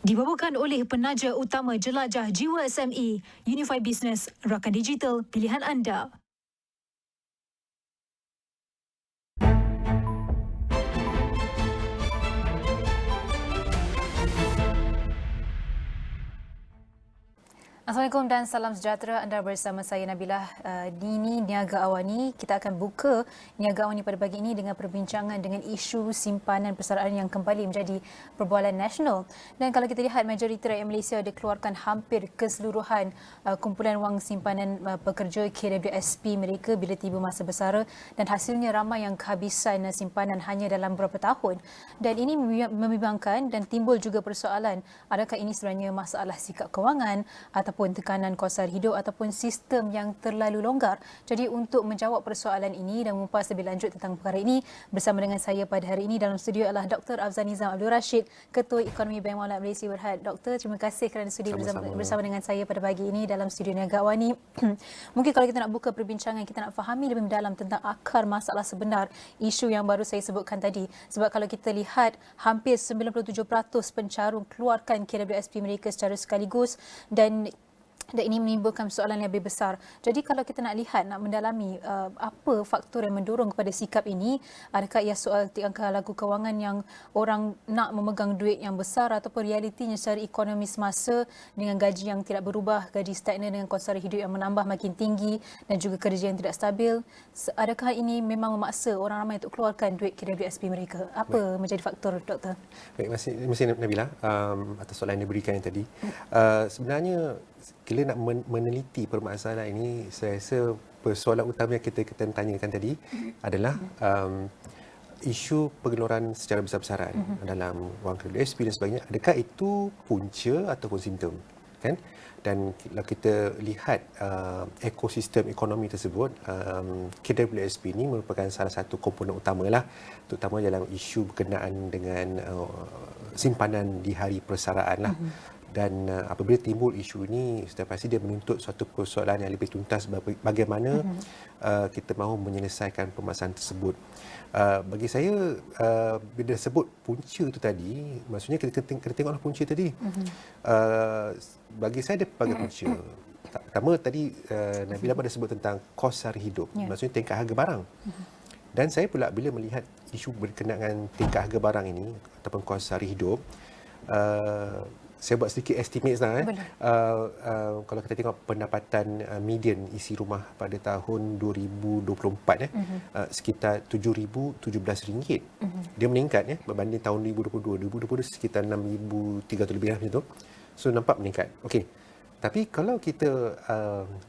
Dibawakan oleh penaja utama jelajah jiwa SME, Unify Business, rakan digital pilihan anda. Assalamualaikum dan salam sejahtera. Anda bersama saya Nabilah. Ini Niaga Awani. Kita akan buka Niaga Awani pada pagi ini dengan perbincangan dengan isu simpanan persaraan yang kembali menjadi perbualan nasional. Dan kalau kita lihat, majoriti rakyat Malaysia ada keluarkan hampir keseluruhan kumpulan wang simpanan pekerja KWSP mereka bila tiba masa bersara, dan hasilnya ramai yang kehabisan simpanan hanya dalam beberapa tahun. Dan ini membimbangkan dan timbul juga persoalan, adakah ini sebenarnya masalah sikap kewangan ataupun tekanan kos hidup ataupun sistem yang terlalu longgar. Jadi untuk menjawab persoalan ini dan mengupas lebih lanjut tentang perkara ini, bersama dengan saya pada hari ini dalam studio adalah Dr. Afzal Nizam Abdul Rashid, Ketua Ekonomi Bank Muamalat Malaysia Berhad. Doktor, terima kasih kerana sudi bersama dengan saya pada pagi ini dalam studio Niaga Awani. Mungkin kalau kita nak buka perbincangan, kita nak fahami lebih mendalam tentang akar masalah sebenar isu yang baru saya sebutkan tadi. Sebab kalau kita lihat, hampir 97% pencarung keluarkan KWSP mereka secara sekaligus, dan ini menimbulkan soalan yang lebih besar. Jadi kalau kita nak lihat, nak mendalami apa faktor yang mendorong kepada sikap ini, adakah ia soal tingkah laku kewangan yang orang nak memegang duit yang besar, ataupun realitinya secara ekonomi semasa dengan gaji yang tidak berubah, gaji stagnan dengan kos sara hidup yang menambah makin tinggi dan juga kerja yang tidak stabil. Adakah ini memang memaksa orang ramai untuk keluarkan duit KWSP mereka? Apa menjadi faktor, Doktor? Baik, terima kasih Nabilah atas soalan yang diberikan yang tadi. Sebenarnya bila nak meneliti permasalahan ini, saya rasa persoalan utama yang kita tanyakan tadi adalah isu pengeluaran secara besar-besaran dalam wang KWSP dan sebagainya. Adakah itu punca ataupun simptom, kan? Dan kalau kita lihat ekosistem ekonomi tersebut, KWSP ini merupakan salah satu komponen utama lah, terutama dalam isu berkenaan dengan simpanan di hari persaraan lah. Dan apabila timbul isu ini, sudah pasti dia menuntut suatu persoalan yang lebih tuntas bagaimana kita mahu menyelesaikan permasalahan tersebut. Bagi saya, bila sebut punca itu tadi, maksudnya kita tengoklah punca tadi. Bagi saya ada pelbagai punca. Pertama tadi Nabilah pada sebut tentang kos sara hidup, maksudnya tingkah harga barang. Dan saya pula bila melihat isu berkenaan tingkah harga barang ini ataupun kos sara hidup, saya buat sedikit estimate lah. Kalau kita tengok pendapatan median isi rumah pada tahun 2024 sekitar RM7,017. Dia meningkat berbanding tahun 2022. 2022 sekitar RM6,300 lebih macam tu. So nampak meningkat. Okey. Tapi kalau kita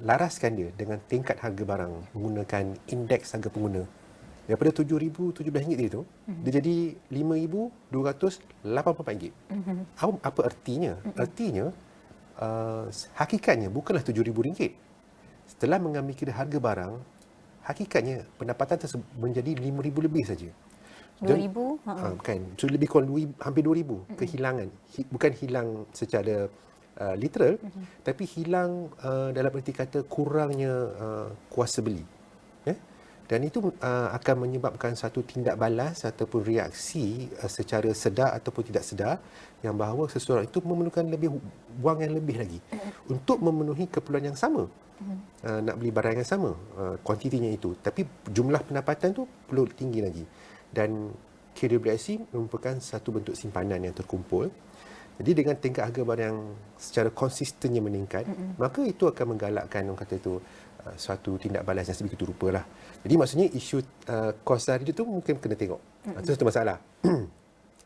laraskan dia dengan tingkat harga barang menggunakan indeks harga pengguna, daripada RM7,017 itu, dia jadi RM5,284. Apa artinya? Artinya, hakikatnya bukanlah RM7,000. Setelah mengambil kira harga barang, hakikatnya pendapatan tersebut menjadi RM5,000 lebih saja. RM2,000? Kan? So, lebih kurang hampir RM2,000 kehilangan. Bukan hilang secara literal, tapi hilang dalam erti kata kurangnya kuasa beli. Dan itu akan menyebabkan satu tindak balas ataupun reaksi secara sedar ataupun tidak sedar, yang bahawa seseorang itu memerlukan wang yang lebih lagi untuk memenuhi keperluan yang sama. Nak beli barang yang sama, kuantitinya itu. Tapi jumlah pendapatan tu perlu tinggi lagi. Dan KWSP merupakan satu bentuk simpanan yang terkumpul. Jadi dengan tingkat harga barang yang secara konsistennya meningkat, maka itu akan menggalakkan, orang kata itu, suatu tindak balas yang sedemikian rupa lah. Jadi maksudnya isu kos sara hidup tu mungkin kena tengok. Itu satu masalah.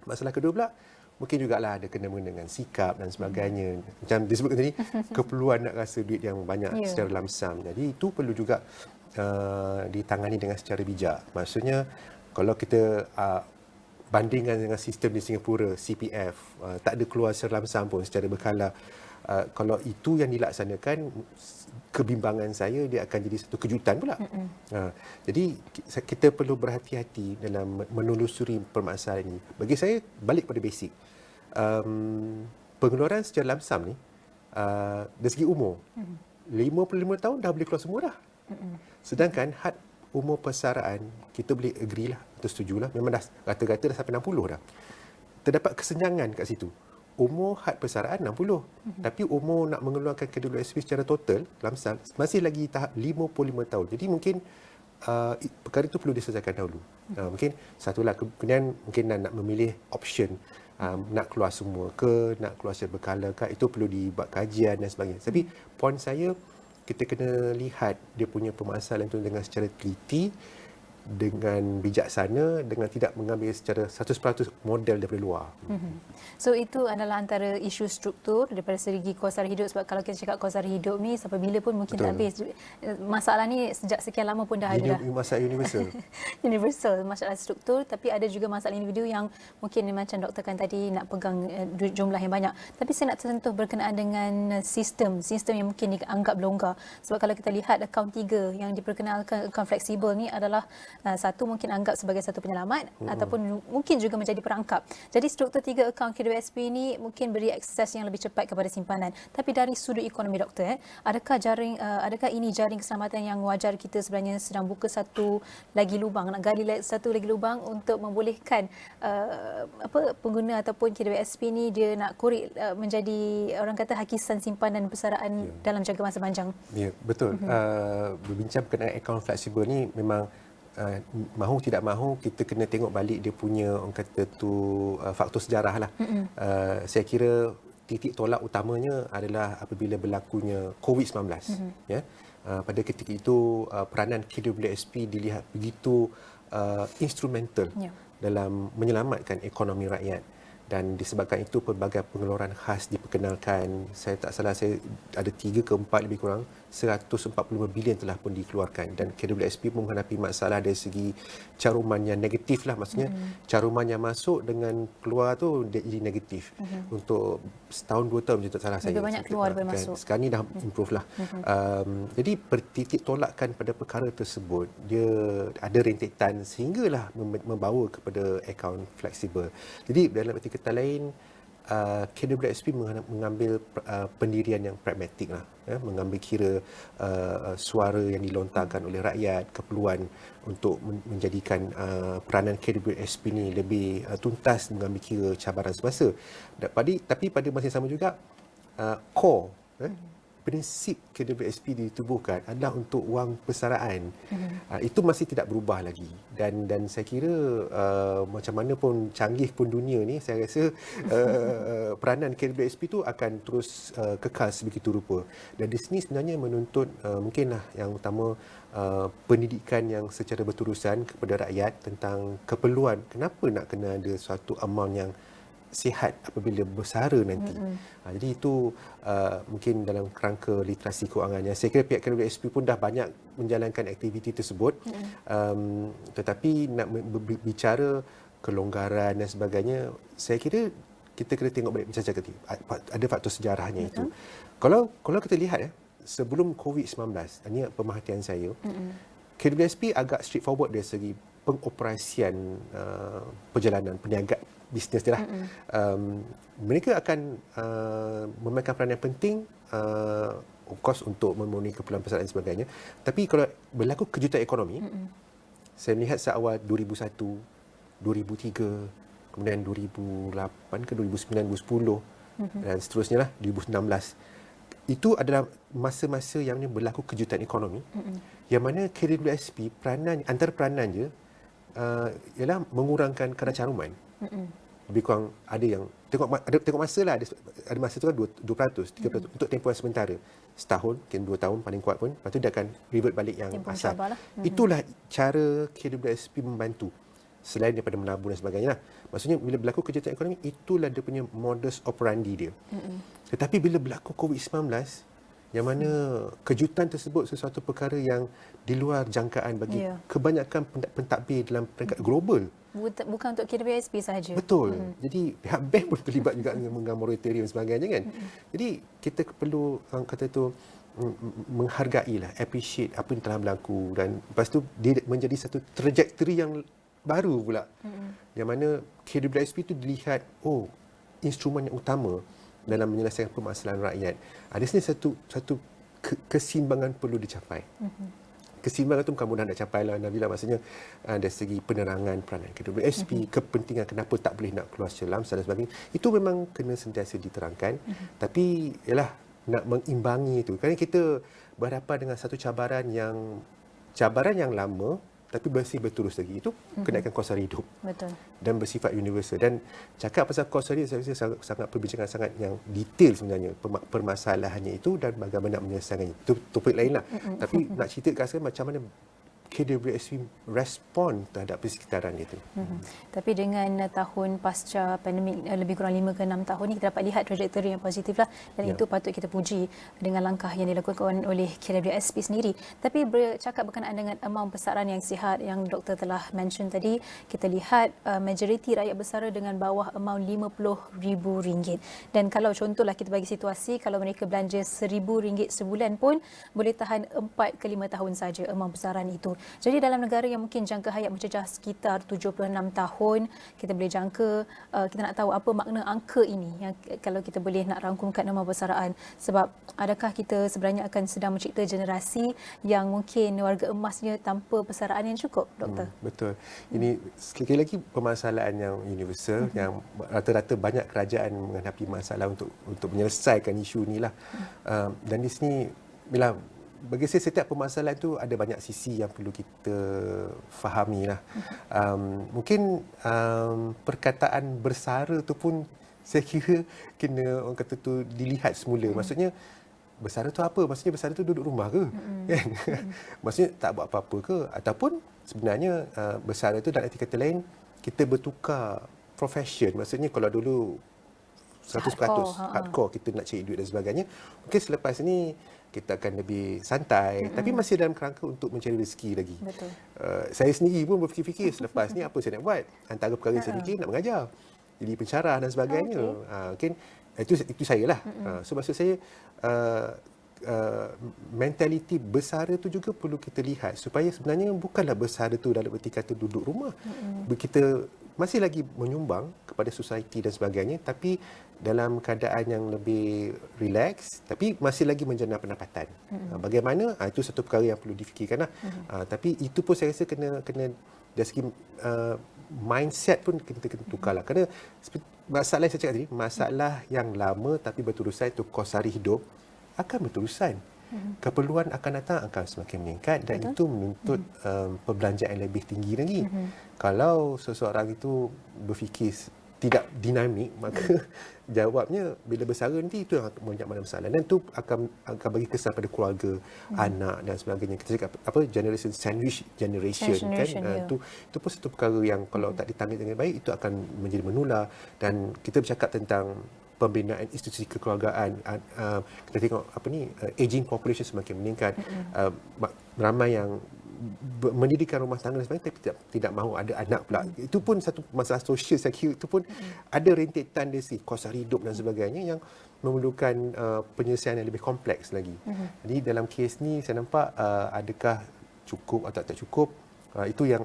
Masalah kedua pula, mungkin jugalah ada kena-mengena dengan sikap dan sebagainya. Macam disebutkan tadi, keperluan nak rasa duit yang banyak secara lamsam. Jadi itu perlu juga ditangani dengan secara bijak. Maksudnya, kalau kita bandingkan dengan sistem di Singapura, CPF, tak ada keluar secara lamsam pun secara berkala. Kalau itu yang dilaksanakan, kebimbangan saya dia akan jadi satu kejutan pula. Jadi kita perlu berhati-hati dalam menelusuri permasalahan ini. Bagi saya, balik pada basic. Pengeluaran secara lamsam ni, dari segi umur, 55 tahun dah boleh keluar semua dah. Sedangkan had umur persaraan, kita boleh agree lah, atau setuju lah, memang dah rata-rata dah sampai 60 dah. Terdapat kesenjangan kat situ. umur had persaraan 60. Tapi umur nak mengeluarkan KWSP secara total, lamsam, masih lagi tahap 55 tahun. Jadi mungkin perkara itu perlu diselesaikan dahulu. Mungkin satulah, kemudian mungkin nak memilih option, nak keluar semua ke, nak keluar secara berkala ke, itu perlu dibuat kajian dan sebagainya. Tapi poin saya, kita kena lihat dia punya permasalahan itu dengan secara teliti, dengan bijaksana, dengan tidak mengambil secara 100% model daripada luar. So itu adalah antara isu struktur daripada segi kos sara hidup, sebab kalau kita cakap kos sara hidup ni sampai bila pun mungkin tak habis. Masalah ni sejak sekian lama pun dah ada. Masalah universal. Universal, masalah struktur, tapi ada juga masalah individu yang mungkin macam doktor kan tadi nak pegang jumlah yang banyak. Tapi saya nak tersentuh berkenaan dengan sistem yang mungkin dianggap longgar. Sebab kalau kita lihat akaun 3 yang diperkenalkan, akaun fleksibel ni adalah satu mungkin anggap sebagai satu penyelamat ataupun mungkin juga menjadi perangkap. Jadi struktur 3 akaun KWSP ni mungkin beri akses yang lebih cepat kepada simpanan. Tapi dari sudut ekonomi doktor, adakah ini jaring keselamatan yang wajar kita sebenarnya sedang buka satu lagi lubang, nak gali satu lagi lubang untuk membolehkan pengguna ataupun KWSP ni dia nak korek menjadi orang kata hakisan simpanan persaraan dalam jangka masa panjang. Ya, betul. Berbincang berkenaan akaun fleksibel ni memang mahu tidak mahu kita kena tengok balik dia punya, orang kata tu, faktor sejarah lah. Saya kira titik tolak utamanya adalah apabila berlakunya COVID-19. Ya, pada ketika itu peranan KWSP dilihat begitu instrumental dalam menyelamatkan ekonomi rakyat. Dan disebabkan itu pelbagai pengeluaran khas diperkenalkan. Saya tak salah, saya ada 3 ke 4 lebih kurang 145 bilion telah pun dikeluarkan, dan KWSP pun menghadapi masalah dari segi caruman yang negatif lah. Maksudnya caruman yang masuk dengan keluar tu jadi negatif untuk setahun 2 tahun, tak salah saya. Lebih banyak keluar daripada masuk. Sekarang ni dah improve lah. Jadi bertitik tolakkan pada perkara tersebut, dia ada rentetan sehinggalah membawa kepada akaun fleksibel. Jadi dalam arti kata lain, KWSP mengambil pendirian yang pragmatik lah, mengambil kira suara yang dilontarkan oleh rakyat, keperluan untuk menjadikan peranan KWSP ni lebih tuntas, mengambil kira cabaran semasa. Tapi pada masa yang sama juga, core prinsip KWSP ditubuhkan adalah untuk wang persaraan. Itu masih tidak berubah lagi, dan saya kira macam mana pun canggih pun dunia ni, saya rasa peranan KWSP tu akan terus kekal sebegitu rupa. Dan di sini sebenarnya menuntut mungkinlah yang utama pendidikan yang secara berterusan kepada rakyat tentang keperluan kenapa nak kena ada suatu amount yang sihat apabila bersara nanti. Jadi itu mungkin dalam kerangka literasi kewangannya. Saya kira pihak KWSP pun dah banyak menjalankan aktiviti tersebut. Tetapi nak berbicara kelonggaran dan sebagainya, saya kira kita kena tengok balik macam tadi. Ada faktor sejarahnya itu. Kalau kita lihat sebelum COVID-19, ini pemerhatian saya, KWSP agak straightforward dari segi pengoperasian perjalanan, perniagaan bisnes dia lah. Mereka akan memainkan peranan yang penting, of course, untuk memenuhi keperluan persaraan dan sebagainya. Tapi kalau berlaku kejutan ekonomi, saya melihat seawal 2001, 2003, kemudian 2008 ke 2009, 2010 dan seterusnya lah, 2016. Itu adalah masa-masa yang berlaku kejutan ekonomi, yang mana KWSP antara peranan je ialah mengurangkan kadar caruman. Lebih kurang ada yang tengok masa lah, ada masa tu kan 2%, 3% untuk tempoh yang sementara, setahun, mungkin 2 tahun paling kuat pun, lepas tu dia akan revert balik yang asal. Itulah cara KWSP membantu, selain daripada menabung dan sebagainya lah. Maksudnya bila berlaku kejutan ekonomi, itulah dia punya modus operandi dia. Tetapi bila berlaku COVID-19, yang mana kejutan tersebut sesuatu perkara yang di luar jangkaan bagi kebanyakan pentadbir dalam peringkat global. Bukan untuk KWSP sahaja. Betul. Jadi pihak bank pun terlibat juga dengan moratorium sebagainya kan. Jadi kita perlu kata tu menghargailah, appreciate apa yang telah berlaku, dan lepas tu dia menjadi satu trajectory yang baru pula. Yang mana KWSP tu dilihat instrumen yang utama dalam menyelesaikan permasalahan rakyat. Ada sini satu keseimbangan perlu dicapai. keseimbangan tu bukan mudah nak capai lah Nabilah. Maksudnya dari segi penerangan peranan KWSP, kepentingan kenapa tak boleh nak keluar selam dan sebagainya, itu memang kena sentiasa diterangkan. Tapi ialah nak mengimbangi itu. Kerana kita berhadapan dengan satu cabaran yang lama tapi masih berterus lagi. Itu kenaikan kos hari hidup. Betul. Dan bersifat universal. Dan cakap pasal kos hari, saya rasa sangat perbincangan sangat yang detail sebenarnya permasalahannya itu dan bagaimana menyelesaikannya. Itu topik lain lah. Tapi nak cerita kat saya macam mana KWSP respon terhadap persekitaran itu. Tapi dengan tahun pasca pandemik lebih kurang 5 ke 6 tahun ni, kita dapat lihat trajektori yang positif lah, dan itu patut kita puji dengan langkah yang dilakukan oleh KWSP sendiri. Tapi bercakap berkenaan dengan amaun persaraan yang sihat yang doktor telah mention tadi, kita lihat majoriti rakyat bersara dengan bawah amaun RM50,000. Dan kalau contohlah kita bagi situasi, kalau mereka belanja RM1,000 sebulan pun boleh tahan 4 ke 5 tahun saja amaun persaraan itu. Jadi dalam negara yang mungkin jangka hayat mencecah sekitar 76 tahun, kita boleh jangka, kita nak tahu apa makna angka ini yang kalau kita boleh nak rangkumkan amaun persaraan. Sebab adakah kita sebenarnya akan sedang mencipta generasi yang mungkin warga emasnya tanpa persaraan yang cukup, doktor? Betul. Ini sekali lagi permasalahan yang universal, yang rata-rata banyak kerajaan menghadapi masalah untuk menyelesaikan isu inilah. Dan di sini bila bagi saya setiap permasalahan itu ada banyak sisi yang perlu kita fahami lah. Mungkin perkataan bersara tu pun saya kira kena orang kata tu dilihat semula. Maksudnya bersara tu apa? Maksudnya bersara tu duduk rumah ke? Kan? Maksudnya tak buat apa-apa ke? Ataupun sebenarnya bersara tu dalam arti kata lain kita bertukar profession. Maksudnya kalau dulu 100% hardcore kita nak cari duit dan sebagainya, mungkin selepas ini kita akan lebih santai, tapi masih dalam kerangka untuk mencari rezeki lagi. Betul. Saya sendiri pun berfikir selepas ni apa saya nak buat. Antara perkara saya fikir nak mengajar, jadi pensyarah dan sebagainya. Mungkin itu saya lah. So maksud saya mentaliti bersara tu juga perlu kita lihat supaya sebenarnya bukanlah bersara tu dalam erti kata duduk rumah. Kita masih lagi menyumbang kepada society dan sebagainya, tapi dalam keadaan yang lebih relax, tapi masih lagi menjana pendapatan. Bagaimana? Itu satu perkara yang perlu difikirkan lah. Tapi itu pun saya rasa kena dari segi mindset pun kita kena tukar lah. Kerana masalah yang saya cakap tadi, masalah yang lama tapi berterusan itu kos hari hidup akan berterusan. Keperluan akan datang akan semakin meningkat dan itu menuntut perbelanjaan yang lebih tinggi lagi. Kalau seseorang itu berfikir tidak dinamik, maka jawabnya bila bersara nanti itu yang banyak masalah dan itu akan bagi kesan pada keluarga, anak dan sebagainya. Kita cakap apa generation sandwich generation kan. Itu pun satu perkara yang kalau tak ditangani dengan baik itu akan menjadi menular. Dan kita bercakap tentang pembinaan institusi kekeluargaan, kita tengok aging population semakin meningkat, ramai yang mendirikan rumah tangga dan sebagainya tapi tidak mahu ada anak pula. Itu pun satu masalah sosial saya kira. Itu pun ada rentetan dari si kos hari hidup dan sebagainya yang memerlukan penyelesaian yang lebih kompleks lagi. Jadi dalam kes ni saya nampak adakah cukup atau tak cukup, itu yang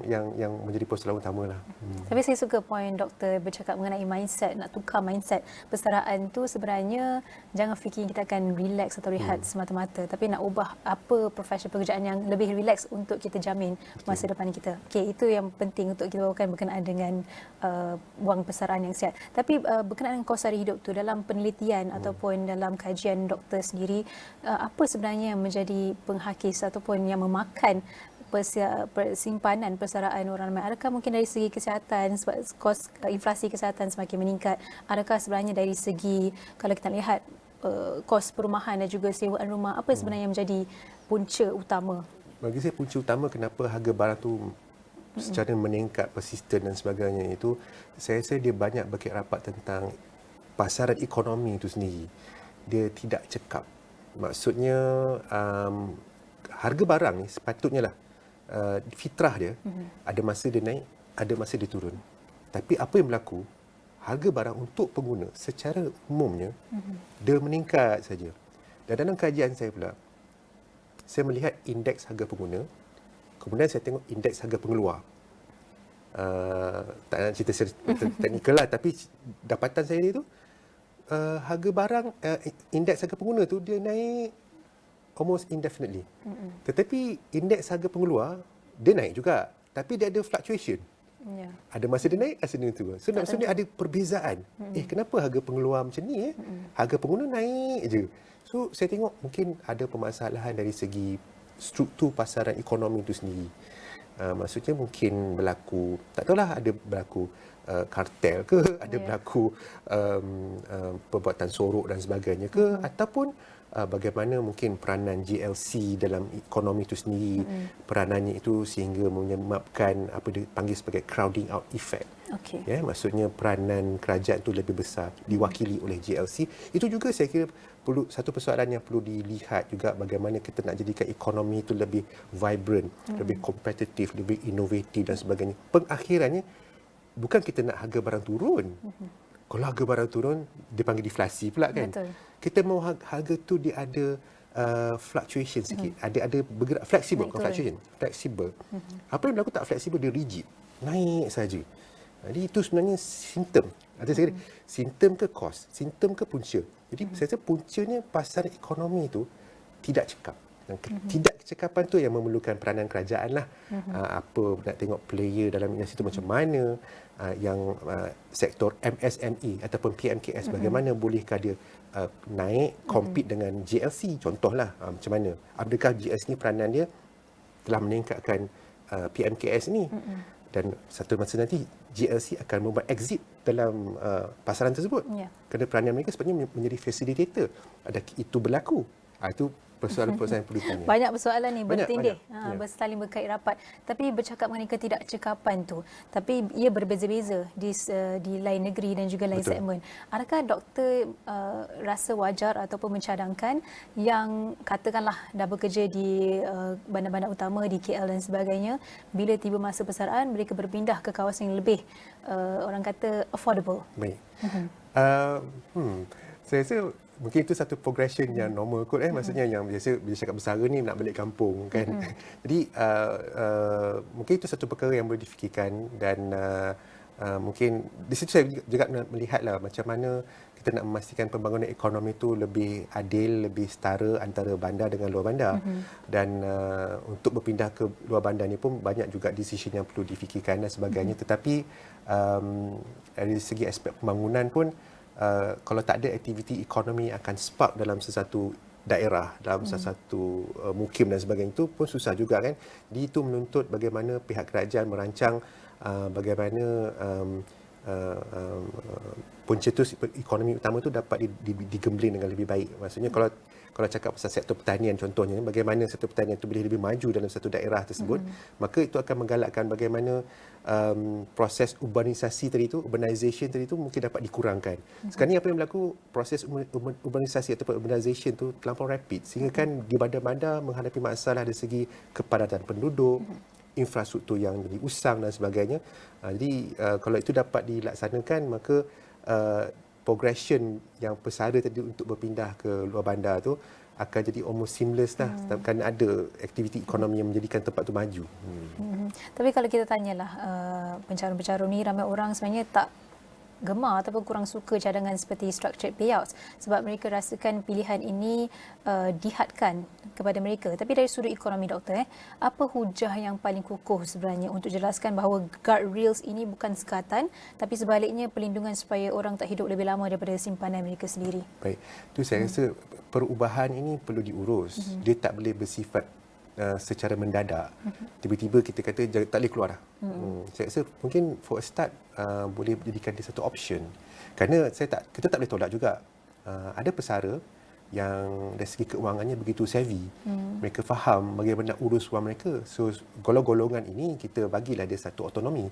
menjadi persoalan utama lah. Tapi saya suka poin doktor bercakap mengenai mindset, nak tukar mindset. Persaraan tu sebenarnya jangan fikir kita akan relax atau rehat semata-mata, tapi nak ubah apa profesi pekerjaan yang lebih relax untuk kita jamin masa depan kita. Okey, itu yang penting untuk kita bawakan berkenaan dengan wang persaraan yang sihat. Tapi berkenaan dengan kos hari hidup tu, dalam penelitian ataupun dalam kajian doktor sendiri, apa sebenarnya yang menjadi penghakis ataupun yang memakan persimpanan persaraan orang ramai? Adakah mungkin dari segi kesihatan, sebab kos inflasi kesihatan semakin meningkat? Adakah sebenarnya dari segi kalau kita lihat kos perumahan dan juga sewaan rumah, apa sebenarnya yang menjadi punca utama? Bagi saya punca utama kenapa harga barang tu secara meningkat persisten dan sebagainya itu, saya rasa dia banyak berkait rapat tentang pasaran ekonomi itu sendiri. Dia tidak cekap. Maksudnya harga barang ni sepatutnya lah fitrah dia, ada masa dia naik, ada masa dia turun. Tapi apa yang berlaku, harga barang untuk pengguna secara umumnya dia meningkat saja. Dan dalam kajian saya pula, saya melihat indeks harga pengguna, kemudian saya tengok indeks harga pengeluar. Tak nak cerita teknikal lah, tapi dapatan saya tu harga barang, indeks harga pengguna tu dia naik almost indefinitely. Tetapi indeks harga pengeluar dia naik juga, tapi dia ada fluctuation. Ada masa dia naik, masa dia turun. So maksudnya ada perbezaan. Kenapa harga pengeluar macam ni? Harga pengguna naik je. So saya tengok mungkin ada permasalahan dari segi struktur pasaran ekonomi itu sendiri. Maksudnya mungkin berlaku, tak tahulah, ada berlaku kartel ke, ada berlaku perbuatan sorok dan sebagainya ke, ataupun bagaimana mungkin peranan GLC dalam ekonomi itu sendiri, peranannya itu sehingga menyebabkan apa dipanggil sebagai crowding out effect. Ya, maksudnya peranan kerajaan itu lebih besar diwakili oleh GLC. Itu juga saya kira perlu satu persoalan yang perlu dilihat juga, bagaimana kita nak jadikan ekonomi itu lebih vibrant, lebih kompetitif, lebih inovatif dan sebagainya. Pengakhirannya bukan kita nak harga barang turun. Kalau harga barang turun, dia panggil deflasi pula kan. Betul. Kita mahu harga tu dia ada fluctuation sikit. Ada bergerak, fleksibel, bukan fluctuation, fleksibel. Apa yang berlaku tak fleksibel, dia rigid. Naik saja. Jadi itu sebenarnya simptom. Ada saya kata, simptom ke cause, simptom ke punca. Jadi saya rasa puncanya pasaran ekonomi itu tidak cekap. Tidak kecekapan tu yang memerlukan peranan kerajaan lah. Apa nak tengok player dalam industri itu macam mana, yang sektor MSME ataupun PMKS bagaimana bolehkah dia naik compete dengan GLC contohlah, macam mana, adakah GLC ni peranan dia telah meningkatkan PMKS ni, dan satu masa nanti GLC akan membuat exit dalam pasaran tersebut, kerana peranan mereka sepatutnya menjadi facilitator. Adakah itu berlaku? Itu persoalan-persoalan yang perlu ditanya. Banyak persoalan ni bertindih, saling berkait rapat. Tapi bercakap mengenai ketidakcekapan tu, tapi ia berbeza-beza di lain negeri dan juga lain segmen. Adakah doktor rasa wajar ataupun mencadangkan yang katakanlah dah bekerja di bandar-bandar utama di KL dan sebagainya, bila tiba masa persaraan mereka berpindah ke kawasan yang lebih orang kata affordable? Baik. Saya rasa mungkin itu satu progression yang normal kot, maksudnya yang biasa bila cakap bersara ni nak balik kampung kan. Jadi mungkin itu satu perkara yang boleh difikirkan, dan mungkin di situ saya juga melihatlah macam mana kita nak memastikan pembangunan ekonomi itu lebih adil, lebih setara antara bandar dengan luar bandar. Dan untuk berpindah ke luar bandar ni pun banyak juga decision yang perlu difikirkan dan sebagainya. Tetapi dari segi aspek pembangunan pun, kalau tak ada aktiviti ekonomi akan spark dalam sesuatu daerah, dalam sesuatu mukim dan sebagainya, itu pun susah juga kan. Jadi itu menuntut bagaimana pihak kerajaan merancang bagaimana punca tu, ekonomi utama tu dapat digembling dengan lebih baik. Maksudnya kalau cakap pasal sektor pertanian contohnya, bagaimana sektor pertanian itu boleh lebih maju dalam satu daerah tersebut, maka itu akan menggalakkan bagaimana proses urbanisasi tadi tu, urbanization tadi tu mungkin dapat dikurangkan. Sekarang ni apa yang berlaku, proses urbanisasi ataupun urbanization tu terlampau rapid, sehingga kan di bandar-bandar menghadapi masalah dari segi kepadatan penduduk, infrastruktur yang jadi usang dan sebagainya. Jadi kalau itu dapat dilaksanakan, maka progression yang pesara tadi untuk berpindah ke luar bandar tu akan jadi almost seamless lah, kerana ada aktiviti ekonomi yang menjadikan tempat tu maju. Tapi kalau kita tanyalah pencarum-pencarum ni, ramai orang sebenarnya tak gemar ataupun kurang suka cadangan seperti structured payouts sebab mereka rasakan pilihan ini dihadkan kepada mereka. Tapi dari sudut ekonomi doktor, apa hujah yang paling kukuh sebenarnya untuk jelaskan bahawa guardrails ini bukan sekatan tapi sebaliknya perlindungan supaya orang tak hidup lebih lama daripada simpanan mereka sendiri? Baik, itu saya rasa perubahan ini perlu diurus. Dia tak boleh bersifat secara mendadak. Tiba-tiba kita kata tak boleh keluar dah. Saya rasa mungkin for a start boleh jadikan dia satu option. Kerana kita tak boleh tolak juga. Ada pesara yang dari segi keuangannya begitu savvy. Mereka faham bagaimana urus wang mereka. So golongan ini kita bagilah dia satu autonomi.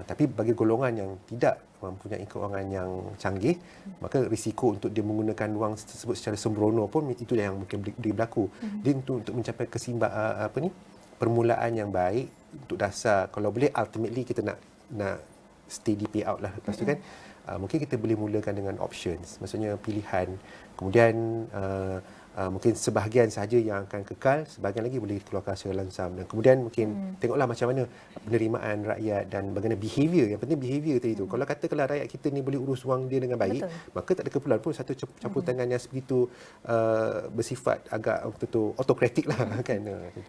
Tapi bagi golongan yang tidak mempunyai keuangan yang canggih, maka risiko untuk dia menggunakan wang tersebut secara sembrono pun itu yang mungkin berlaku. Dia untuk mencapai permulaan yang baik untuk dasar, kalau boleh ultimately kita nak steady payout lah. Lepas tu kan mungkin kita boleh mulakan dengan options, maksudnya pilihan. Kemudian mungkin sebahagian sahaja yang akan kekal, sebahagian lagi boleh dikeluarkan secara langsam. Dan kemudian mungkin tengoklah macam mana penerimaan rakyat dan bagaimana behavior. Yang penting behavior tadi tu. Kalau katakanlah rakyat kita ni boleh urus wang dia dengan baik, maka tak ada keperluan pun satu campur tangan yang sebegitu bersifat agak autokratik lah kan.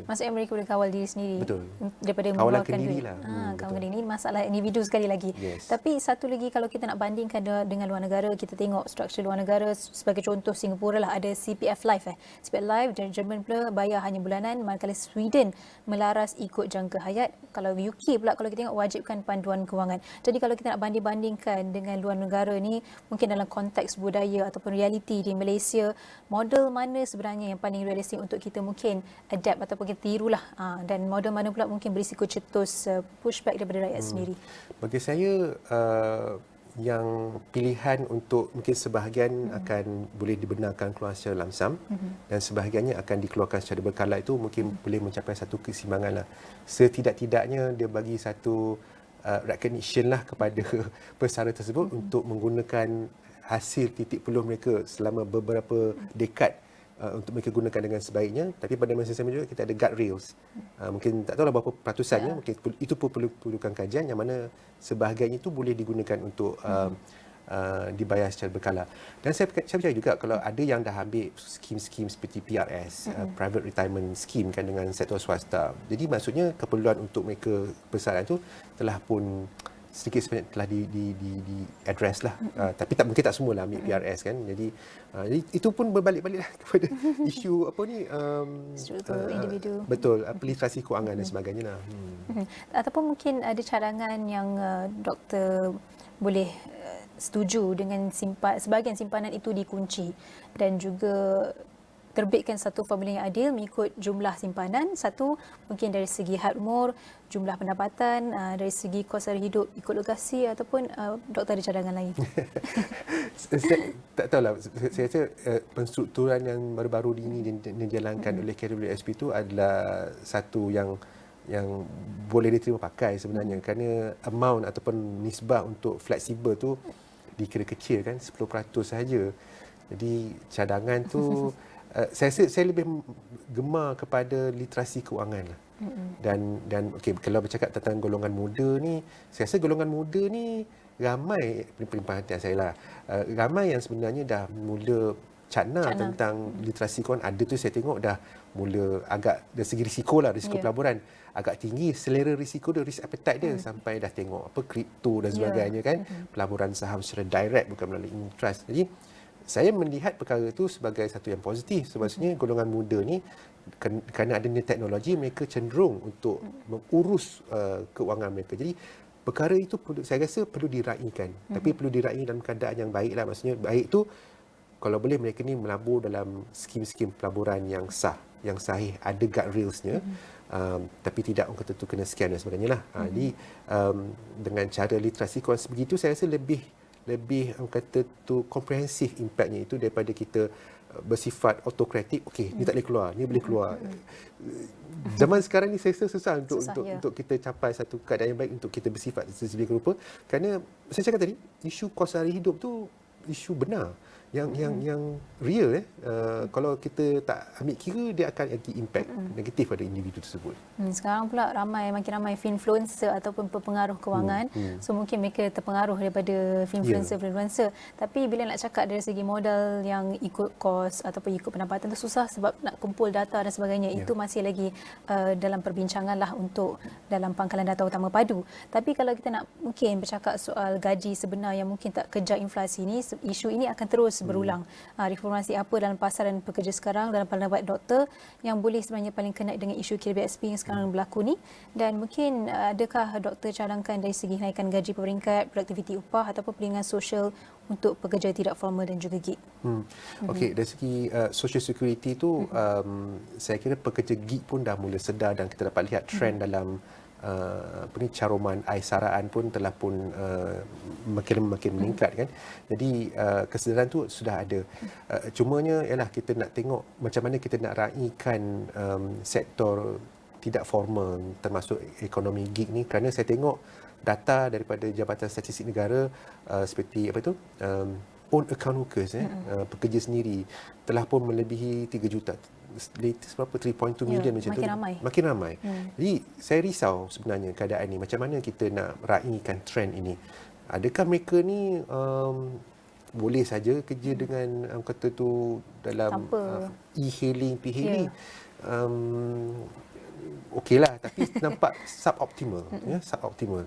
Maksudnya mereka boleh kawal diri sendiri. Betul. Daripada Kawalan mengeluarkan duit. kendiri lah. Kawalan kendiri. Ini masalah individu sekali lagi. Yes. Tapi satu lagi, kalau kita nak bandingkan dengan luar negara, kita tengok struktur luar negara. Sebagai contoh, Singapura lah ada CPF Life. CPF Life, Jerman pula bayar hanya bulanan, manakala Sweden melaras ikut jangka hayat. Kalau UK pula, kalau kita tengok, wajibkan panduan kewangan. Jadi kalau kita nak banding-bandingkan dengan luar negara ni, mungkin dalam konteks budaya ataupun realiti di Malaysia, model mana sebenarnya yang paling realistik untuk kita mungkin adapt ataupun kita tirulah, dan model mana pula mungkin berisiko cetus pushback daripada rakyat sendiri? Bagi saya, yang pilihan untuk mungkin sebahagian akan boleh dibenarkan keluar secara lamsam dan sebahagiannya akan dikeluarkan secara berkala, itu mungkin boleh mencapai satu keseimbangan lah. Setidak-tidaknya dia bagi satu recognition lah kepada persara tersebut untuk menggunakan hasil titik peluh mereka selama beberapa dekad untuk mereka gunakan dengan sebaiknya. Tapi pada masa yang sama juga kita ada guardrails. Mungkin tak tahulah berapa peratusannya, mungkin itu pun perlukan kajian yang mana sebahagiannya itu boleh digunakan untuk dibayar secara berkala. Dan saya percaya juga kalau ada yang dah ambil skim-skim seperti PRS, Private Retirement Scheme kan, dengan sektor swasta. Jadi maksudnya keperluan untuk mereka persaraan itu telah pun sedikit sebanyak telah di address lah. Tapi mungkin tak semua lah ambil PRS kan. Jadi itu pun berbalik-balik lah kepada isu apa ni, struktur individu. Betul, literasi kewangan dan sebagainya lah. Ataupun mungkin ada cadangan yang doktor boleh setuju dengan sebahagian simpanan itu dikunci dan juga terbitkan satu formula yang adil mengikut jumlah simpanan. Satu, mungkin dari segi had umur, jumlah pendapatan, dari segi kos sara hidup ikut lokasi, ataupun doktor ada cadangan lain? Saya tak tahulah. Saya rasa penstrukturan yang baru-baru ini dijalankan oleh KWSP itu adalah satu yang boleh diterima pakai sebenarnya, kerana amount ataupun nisbah untuk fleksibel tu dikira kecil kan, 10% sahaja. Jadi cadangan tu saya rasa saya lebih gemar kepada literasi kewangan lah. Dan okey, kalau bercakap tentang golongan muda ni, saya rasa golongan muda ni ramai, perhatian saya lah, ramai yang sebenarnya dah mula cana tentang literasi kewangan. Ada tu saya tengok dah mula agak dari segi risiko lah, risiko pelaburan agak tinggi, selera risiko dia, risk appetite dia, sampai dah tengok apa kripto dan sebagainya kan, pelaburan saham secara direct bukan melalui unit trust. Jadi saya melihat perkara itu sebagai satu yang positif. Sebabnya golongan muda ni, kerana adanya teknologi, mereka cenderung untuk mengurus keuangan mereka. Jadi perkara itu saya rasa perlu diraikan. Tapi perlu diraih dalam keadaan yang baik lah. Maksudnya baik tu, kalau boleh mereka ni melabur dalam skim-skim pelaburan yang sah, yang sahih, ada guardrailsnya, tapi tidak orang kata tu kena scam dan sebagainya lah. Jadi dengan cara literasi kewangan sebegitu, saya rasa lebih orang kata tu komprehensif impaknya itu daripada kita bersifat autokratik. Okey, ni tak boleh keluar, ni boleh keluar. Zaman sekarang ni saya rasa susah untuk kita capai satu keadaan yang baik untuk kita bersifat sedemikian rupa, kerana saya cakap tadi, isu kos sara hidup tu isu benar yang real. Kalau kita tak ambil kira, dia akan ada impact negatif pada individu tersebut. Sekarang pula makin ramai influencer ataupun pengaruh kewangan. So mungkin mereka terpengaruh daripada influencer. Tapi bila nak cakap dari segi modal yang ikut kos ataupun ikut pendapatan tu susah, sebab nak kumpul data dan sebagainya. Itu masih lagi dalam perbincangan lah untuk dalam pangkalan data utama padu. Tapi kalau kita nak mungkin bercakap soal gaji sebenar yang mungkin tak kejar inflasi ni, isu ini akan terus berulang. Reformasi apa dalam pasaran pekerja sekarang, dalam pandangan doktor, yang boleh sebenarnya paling kena dengan isu KBSP yang sekarang berlaku ni? Dan mungkin adakah doktor cadangkan dari segi naikkan gaji peringkat, produktiviti upah ataupun perlindungan sosial untuk pekerja tidak formal dan juga gig? Okey, dari segi social security tu, saya kira pekerja gig pun dah mula sedar, dan kita dapat lihat trend dalam caruman Persaraan pun telah pun makin meningkat kan. Jadi kesedaran tu sudah ada. Cumanya ialah kita nak tengok macam mana kita nak raikan sektor tidak formal termasuk ekonomi gig ni, kerana saya tengok data daripada Jabatan Statistik Negara seperti apa tu, own account workers, pekerja sendiri telah pun melebihi 3 juta. Latest berapa 3.2 million macam tu. Makin ramai. Jadi saya risau sebenarnya keadaan ni. Macam mana kita nak raikan trend ini? Adakah mereka ni boleh saja kerja dengan kata tu dalam e-hailing, p-hailing? Okeylah, tapi nampak suboptimal, suboptimal.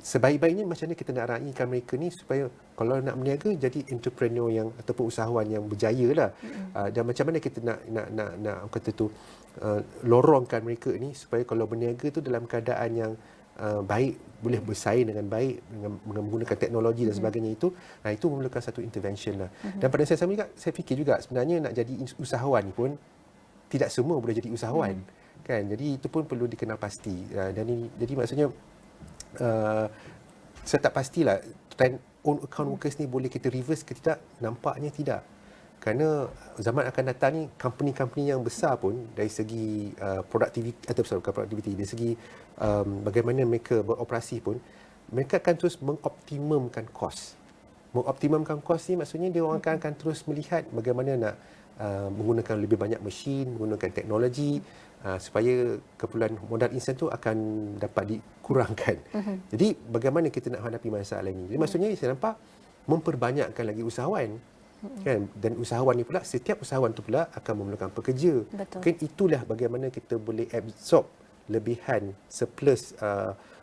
Sebaik-baiknya macam mana kita nak raikan mereka ni supaya kalau nak berniaga jadi entrepreneur yang ataupun usahawan yang berjaya lah. Dan macam mana kita nak kata tu lorongkan mereka ni supaya kalau berniaga tu dalam keadaan yang baik, boleh bersaing dengan baik dengan menggunakan teknologi dan sebagainya itu memerlukan satu intervention lah. Dan pada saya sama juga, saya fikir juga sebenarnya nak jadi usahawan ni pun tidak semua boleh jadi usahawan. Kan? Jadi itu pun perlu dikenal pasti. Jadi maksudnya saya tak pastilah trend own account workers ni boleh kita reverse ke tidak. Nampaknya tidak. Kerana zaman akan datang ni company-company yang besar pun dari segi productivity atau bukan productivity, dari segi bagaimana mereka beroperasi pun mereka akan terus mengoptimumkan kos. Mengoptimumkan kos ni maksudnya dia orang akan terus melihat bagaimana nak menggunakan lebih banyak mesin, menggunakan teknologi supaya keperluan modal insan tu akan dapat dikurangkan. Jadi bagaimana kita nak hadapi masalah ini? Jadi maksudnya saya nampak memperbanyakkan lagi usahawan. Kan? Dan usahawan ni pula, setiap usahawan tu pula akan memerlukan pekerja. Kan itulah bagaimana kita boleh absorb lebihan surplus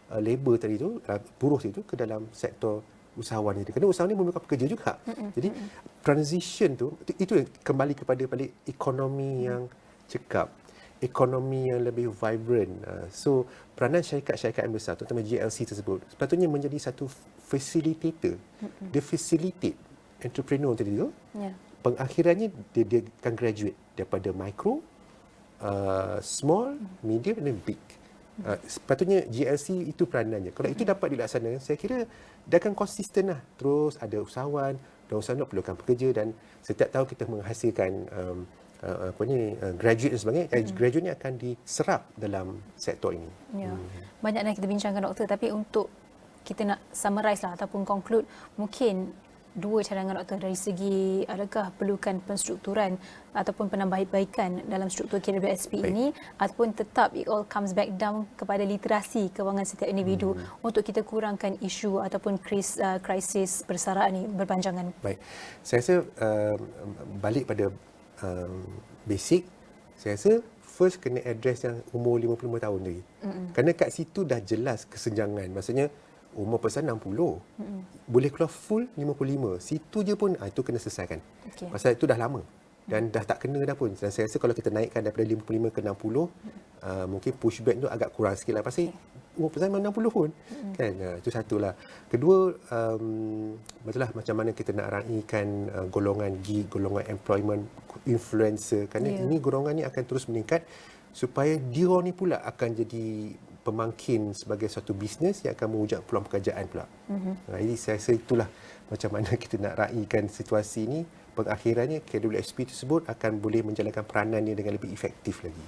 labor tadi tu, buruh itu ke dalam sektor usahawan ini. Kerana usahawan ni memerlukan pekerja juga. Jadi transition tu itu kembali kepada balik ekonomi yang cekap, ekonomi yang lebih vibrant. So peranan syarikat-syarikat yang besar, terutama GLC tersebut, sepatutnya menjadi satu facilitator. Dia facilitate entrepreneur tadi tu. Pengakhirannya dia akan graduate daripada micro, small, medium dan big. Sepatutnya GLC itu peranannya. Kalau itu dapat dilaksanakan, saya kira dia akan konsisten lah. Terus ada usahawan, dan usahawan perlukan pekerja dan setiap tahun kita menghasilkan graduate dan sebagainya. Graduate ni akan diserap dalam sektor ini. Banyak yang kita bincangkan, Doktor, tapi untuk kita nak summarize lah ataupun conclude, mungkin dua cadangan Doktor dari segi adakah perlukan penstrukturan ataupun penambahbaikan dalam struktur KWSP ini, ataupun tetap it all comes back down kepada literasi kewangan setiap individu untuk kita kurangkan isu ataupun krisis persaraan ini berpanjangan. Baik, saya rasa balik pada basic, saya rasa first kena address yang umur 55 tahun lagi. Kerana kat situ dah jelas kesenjangan. Maksudnya umur person 60. Boleh keluar full 55. Situ je pun itu kena selesaikan. Pasal itu dah lama. Dan dah tak kena dah pun. Dan saya rasa kalau kita naikkan daripada 55 ke 60, mungkin pushback tu agak kurang sikit lah. Pasal umur person 60 pun. Kan? Itu satulah. Kedua, betul lah macam mana kita nak raikan golongan gig, golongan employment, influencer. Kerana ini golongan ni akan terus meningkat supaya dia ni pula akan jadi pemangkin sebagai suatu bisnes yang akan mewujud peluang pekerjaan pula. Jadi saya rasa itulah macam mana kita nak raikan situasi ini. Pengakhirannya KWSP tersebut akan boleh menjalankan peranannya dengan lebih efektif lagi.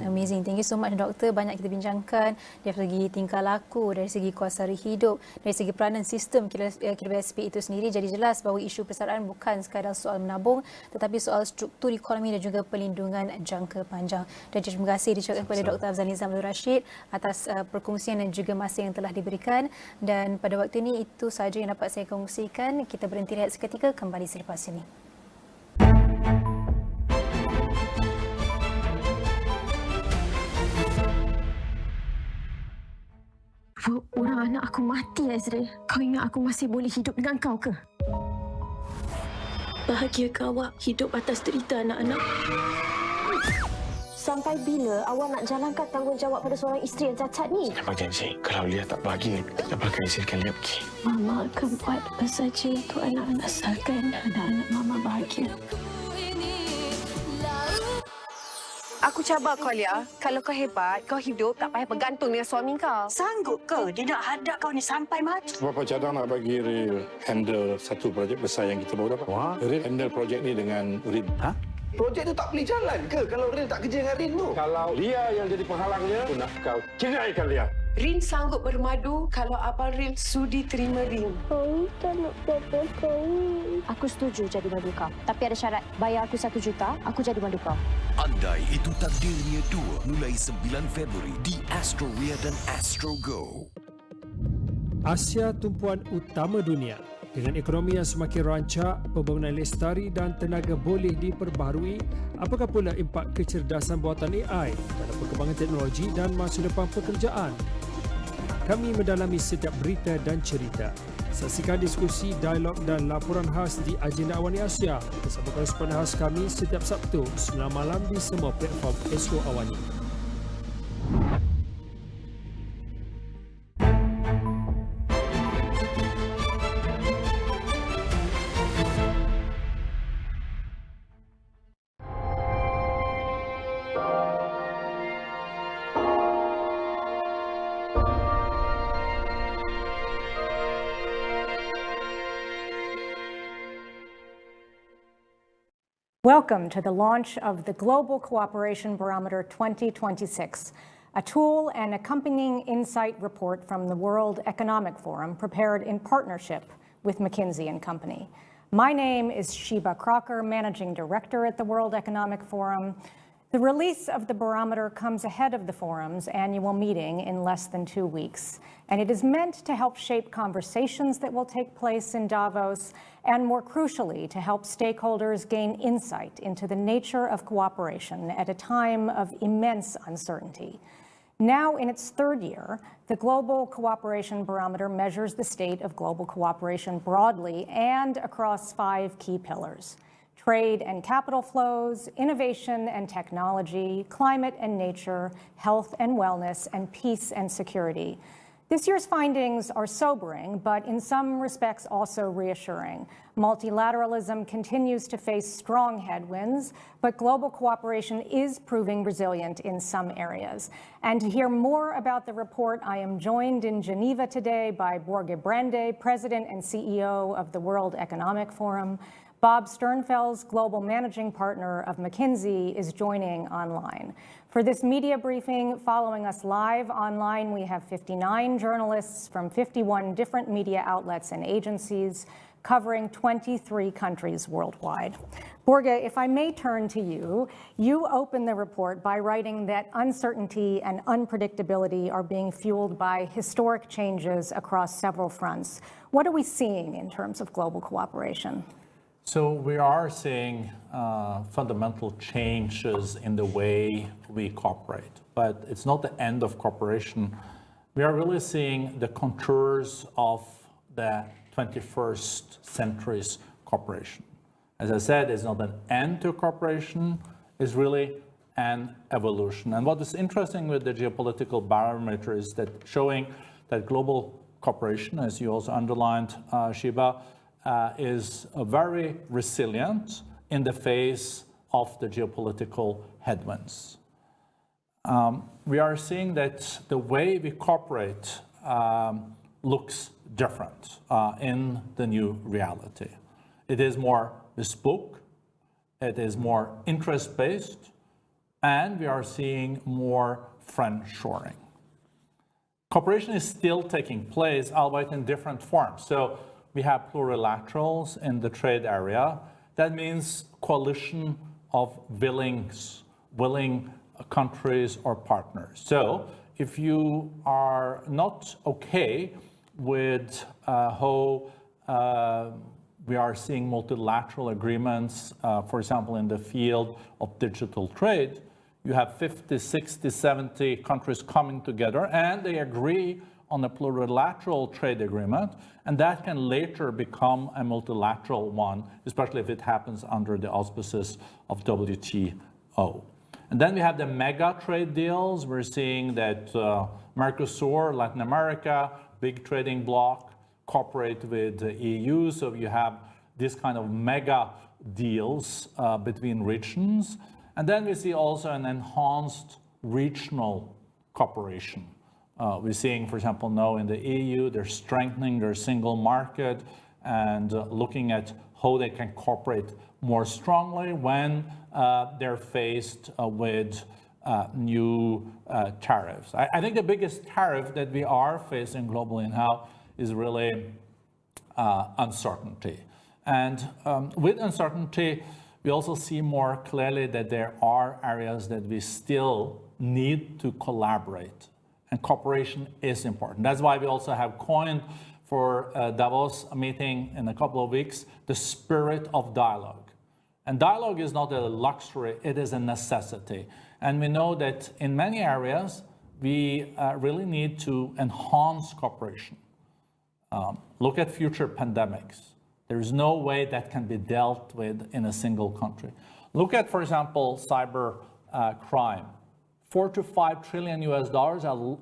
Amazing. Thank you so much, Doktor. Banyak kita bincangkan dari segi tingkah laku, dari segi kuasa hidup, dari segi peranan sistem KWSP itu sendiri. Jadi jelas bahawa isu persaraan bukan sekadar soal menabung, tetapi soal struktur ekonomi dan juga pelindungan jangka panjang. Dan terima kasih diucapkan kepada Dr. Afzal Nizam Abdul Rashid atas perkongsian dan juga masa yang telah diberikan. Dan pada waktu ini itu sahaja yang dapat saya kongsikan. Kita berhenti rehat seketika, kembali selepas ini. Orang anak aku mati, Azril. Kau ingat aku masih boleh hidup dengan kau ke? Bahagia ke awak hidup atas derita anak-anak? Sampai bila awak nak jalankan tanggungjawab pada seorang isteri yang cacat ni? Apa janji? Kalau Lia tak bahagia, tak bakal izinkan Lia pergi. Mama akan buat apa saja untuk anak-anak, asalkan anak-anak Mama bahagia. Aku cabar kau, Lia. Kalau kau hebat, kau hidup tak payah bergantung dengan suami kau. Sanggup ke dia nak hadap kau ni sampai mati? Berapa cadang nak bagi Ril handle satu projek besar yang kita baru dapat? Wah. Ril handle projek ni dengan Rin. Ha? Projek tu tak boleh jalan ke kalau Ril tak kerja dengan Rin tu? Kalau Lia yang jadi penghalangnya, aku nak kau ceraikan Lia. Rin sanggup bermadu kalau Abang Rin sudi terima Rin. Kau tak nak papa kau. Aku setuju jadi madu kau. Tapi ada syarat. Bayar aku 1 juta, aku jadi madu kau. Andai Itu Takdirnya 2 mulai 9 Februari di Astro dan Astro Go. Asia tumpuan utama dunia. Dengan ekonomi yang semakin rancak, pembangunan lestari dan tenaga boleh diperbaharui, apakah pula impak kecerdasan buatan AI dalam perkembangan teknologi dan masa depan pekerjaan? Kami mendalami setiap berita dan cerita. Saksikan diskusi, dialog dan laporan khas di Agenda Awani Asia bersama koresponden khas kami setiap Sabtu 9 malam di semua platform Astro Awani. Welcome to the launch of the Global Cooperation Barometer 2026, a tool and accompanying insight report from the World Economic Forum prepared in partnership with McKinsey & Company. My name is Sheba Crocker, Managing Director at the World Economic Forum. The release of the barometer comes ahead of the forum's annual meeting in less than 2 weeks, and it is meant to help shape conversations that will take place in Davos, and more crucially, to help stakeholders gain insight into the nature of cooperation at a time of immense uncertainty. Now in its 3rd year, the Global Cooperation Barometer measures the state of global cooperation broadly and across 5 key pillars: trade and capital flows, innovation and technology, climate and nature, health and wellness, and peace and security. This year's findings are sobering, but in some respects also reassuring. Multilateralism continues to face strong headwinds, but global cooperation is proving resilient in some areas. And to hear more about the report, I am joined in Geneva today by Borge Brande, President and CEO of the World Economic Forum. Bob Sternfels, Global Managing Partner of McKinsey, is joining online. For this media briefing, following us live online, we have 59 journalists from 51 different media outlets and agencies covering 23 countries worldwide. Borge, if I may turn to you, you open the report by writing that uncertainty and unpredictability are being fueled by historic changes across several fronts. What are we seeing in terms of global cooperation? So we are seeing fundamental changes in the way we cooperate, but it's not the end of cooperation. We are really seeing the contours of the 21st century's cooperation. As I said, it's not an end to cooperation, it's really an evolution. And what is interesting with the geopolitical barometer is that showing that global cooperation, as you also underlined, Sheba, is very resilient in the face of the geopolitical headwinds. We are seeing that the way we cooperate looks different in the new reality. It is more bespoke, it is more interest-based, and we are seeing more friend-shoring. Cooperation is still taking place, albeit in different forms. So we have plurilaterals in the trade area. That means coalition of willing countries or partners. So if you are not okay with how we are seeing multilateral agreements, for example, in the field of digital trade, you have 50, 60, 70 countries coming together and they agree on a plurilateral trade agreement, and that can later become a multilateral one, especially if it happens under the auspices of WTO. And then we have the mega trade deals. We're seeing that Mercosur, Latin America, big trading bloc, cooperate with the EU, so you have this kind of mega deals between regions. And then we see also an enhanced regional cooperation. We're seeing, for example, now in the EU, they're strengthening their single market and looking at how they can cooperate more strongly when they're faced with new tariffs. I think the biggest tariff that we are facing globally now is really uncertainty. And with uncertainty, we also see more clearly that there are areas that we still need to collaborate, and cooperation is important. That's why we also have coined for Davos meeting in a couple of weeks the spirit of dialogue. And dialogue is not a luxury, it is a necessity. And we know that in many areas, we really need to enhance cooperation. Look at future pandemics. There is no way that can be dealt with in a single country. Look at, for example, cyber crime. $4 to $5 trillion are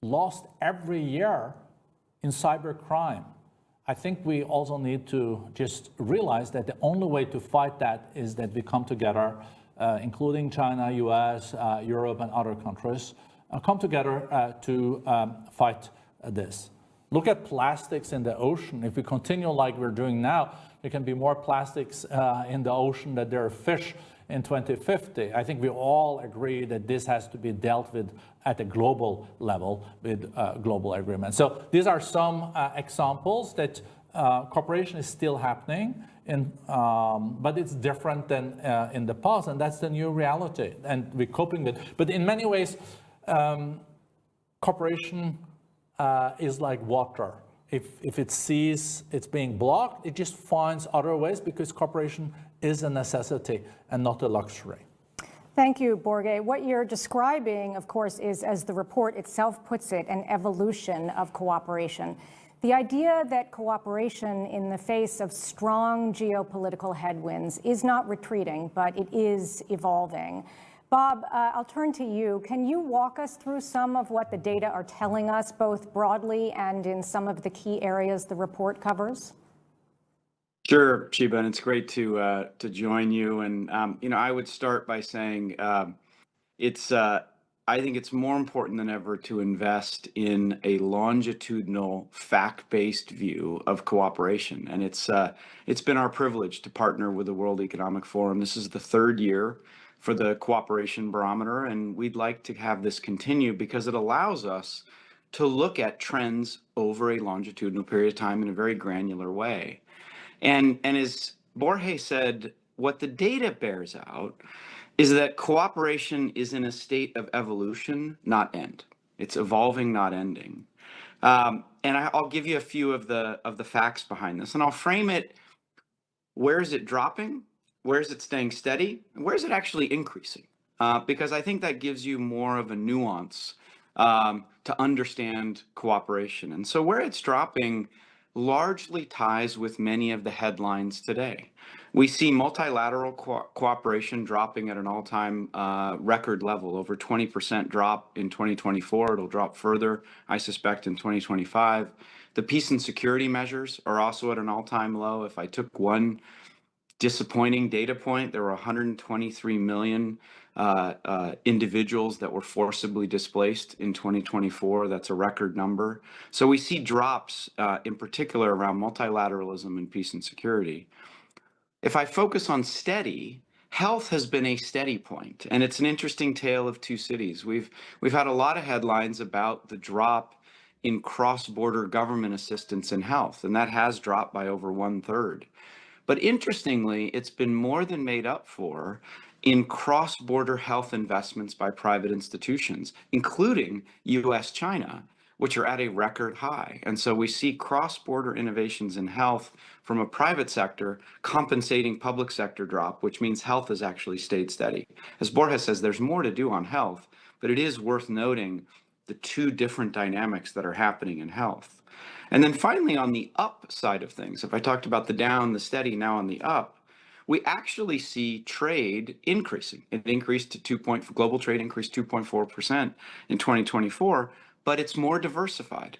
lost every year in cyber crime. I think we also need to just realize that the only way to fight that is that we come together, including China, US, Europe, and other countries, come together to fight this. Look at plastics in the ocean. If we continue like we're doing now, there can be more plastics in the ocean than there are fish in 2050. I think we all agree that this has to be dealt with at a global level with global agreement. So these are some examples that cooperation is still happening, but it's different than in the past, and that's the new reality, and we're coping with. But in many ways, cooperation is like water. If it sees it's being blocked, it just finds other ways, because cooperation is a necessity and not a luxury. Thank you, Borge. What you're describing, of course, is, as the report itself puts it, an evolution of cooperation. The idea that cooperation in the face of strong geopolitical headwinds is not retreating, but it is evolving. Bob, I'll turn to you. Can you walk us through some of what the data are telling us, both broadly and in some of the key areas the report covers? Sure, Shiba, and it's great to join you. And I would start by saying I think it's more important than ever to invest in a longitudinal, fact-based view of cooperation. And it's been our privilege to partner with the World Economic Forum. This is the third year for the Cooperation Barometer, and we'd like to have this continue because it allows us to look at trends over a longitudinal period of time in a very granular way. And as Borge said, what the data bears out is that cooperation is in a state of evolution, not end. It's evolving, not ending. And I'll give you a few of the facts behind this, and I'll frame it: where is it dropping? Where is it staying steady? And where is it actually increasing? Because I think that gives you more of a nuance to understand cooperation. And so where it's dropping largely ties with many of the headlines today. We see multilateral cooperation dropping at an all-time record level, over 20% drop in 2024. It'll drop further, I suspect, in 2025. The peace and security measures are also at an all-time low. If I took one disappointing data point, there were 123 million individuals that were forcibly displaced in 2024. That's a record number. So we see drops in particular around multilateralism and peace and security. If I focus on steady, health has been a steady point, and it's an interesting tale of two cities. We've had a lot of headlines about the drop in cross-border government assistance in health, and that has dropped by over 1/3. But interestingly, it's been more than made up for in cross-border health investments by private institutions, including US-China, which are at a record high. And so we see cross-border innovations in health from a private sector compensating public sector drop, which means health has actually stayed steady. As Borge says, there's more to do on health, but it is worth noting the two different dynamics that are happening in health. And then finally, on the up side of things, if I talked about the down, the steady, now on the up, we actually see trade increasing. It increased to global trade increased 2.4% in 2024, but it's more diversified.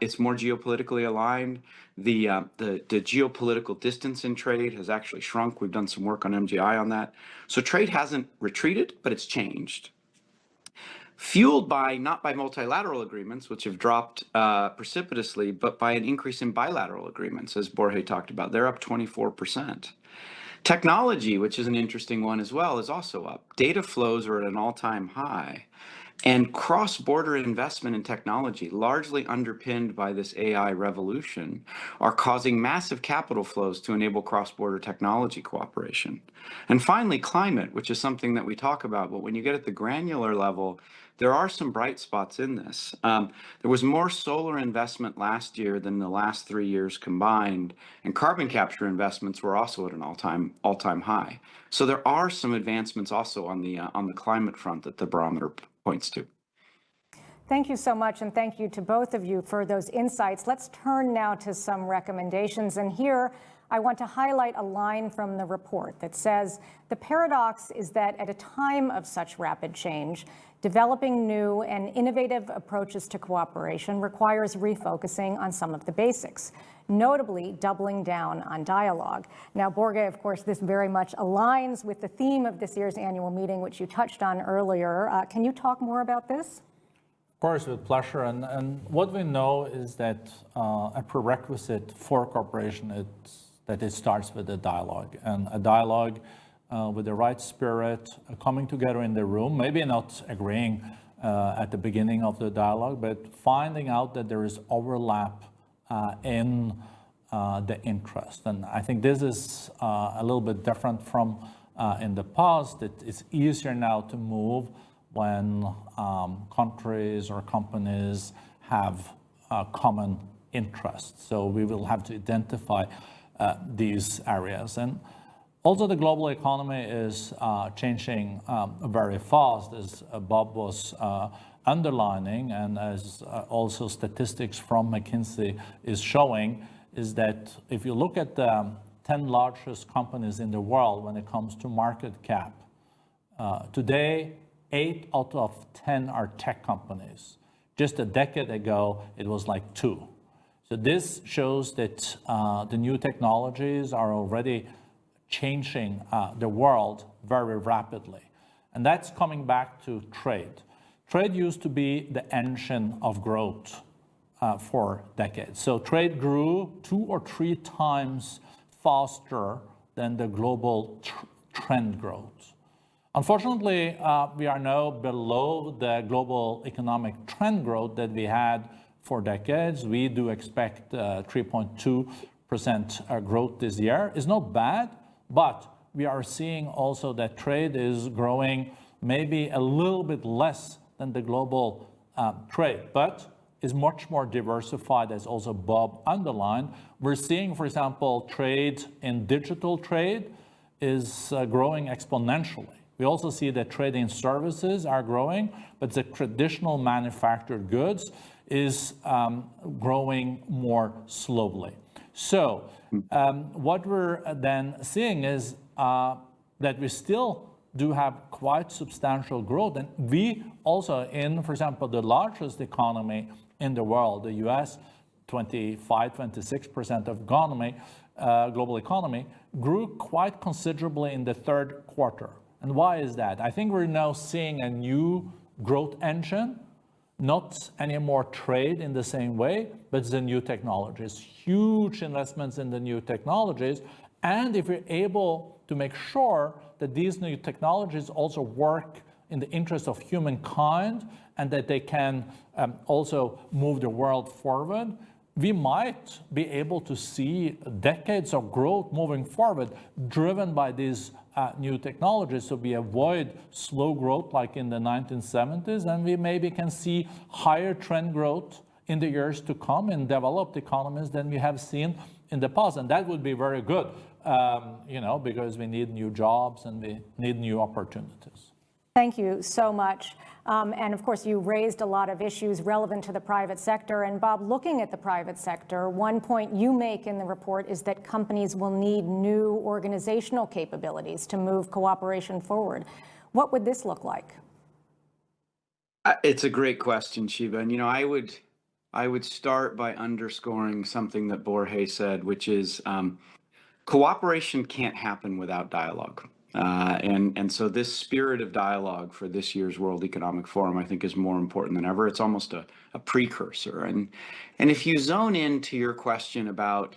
It's more geopolitically aligned. The geopolitical distance in trade has actually shrunk. We've done some work on MGI on that. So trade hasn't retreated, but it's changed. Fueled by, not by multilateral agreements, which have dropped precipitously, but by an increase in bilateral agreements, as Borge talked about. They're up 24%. Technology, which is an interesting one as well, is also up. Data flows are at an all-time high. And cross-border investment in technology, largely underpinned by this AI revolution, are causing massive capital flows to enable cross-border technology cooperation. And finally, climate, which is something that we talk about, but when you get at the granular level, there are some bright spots in this. There was more solar investment last year than the last 3 years combined, and carbon capture investments were also at an all-time high. So there are some advancements also on the climate front that the barometer points to. Thank you so much, and thank you to both of you for those insights. Let's turn now to some recommendations, and here I want to highlight a line from the report that says, the paradox is that at a time of such rapid change, developing new and innovative approaches to cooperation requires refocusing on some of the basics, notably doubling down on dialogue. Now, Borge, of course, this very much aligns with the theme of this year's annual meeting, which you touched on earlier. Can you talk more about this? Of course, with pleasure. And what we know is that a prerequisite for cooperation is that it starts with a dialogue, and a dialogue with the right spirit, coming together in the room, maybe not agreeing at the beginning of the dialogue, but finding out that there is overlap in the interest. And I think this is a little bit different from in the past. It's easier now to move when countries or companies have common interests. So we will have to identify these areas. And also the global economy is changing very fast, as Bob was underlining, and as also statistics from McKinsey is showing, is that if you look at the 10 largest companies in the world when it comes to market cap, today 8 out of 10 are tech companies. Just a decade ago, it was like 2. So this shows that the new technologies are already changing the world very rapidly. And that's coming back to trade. Trade used to be the engine of growth for decades. So trade grew 2 or 3 times faster than the global trend growth. Unfortunately, we are now below the global economic trend growth that we had for decades. We do expect 3.2% growth this year. It's not bad, but we are seeing also that trade is growing maybe a little bit less than the global trade, but is much more diversified, as also Bob underlined. We're seeing, for example, trade in digital trade is growing exponentially. We also see that trade in services are growing, but the traditional manufactured goods is growing more slowly. So what we're then seeing is that we still do have quite substantial growth. And we also in, for example, the largest economy in the world, the US, 26% of economy, global economy, grew quite considerably in the third quarter. And why is that? I think we're now seeing a new growth engine, not anymore trade in the same way, but the new technologies, huge investments in the new technologies. And if we're able to make sure that these new technologies also work in the interest of humankind and that they can also move the world forward, we might be able to see decades of growth moving forward driven by these new technologies. So we avoid slow growth like in the 1970s, and we maybe can see higher trend growth in the years to come in developed economies than we have seen in the past. And that would be very good, because we need new jobs and we need new opportunities. Thank you so much. And of course, you raised a lot of issues relevant to the private sector. And Bob, looking at the private sector, one point you make in the report is that companies will need new organizational capabilities to move cooperation forward. What would this look like? It's a great question, Shiva. And, I would start by underscoring something that Borge said, which is cooperation can't happen without dialogue. And so this spirit of dialogue for this year's World Economic Forum, I think, is more important than ever. It's almost a precursor. And if you zone into your question about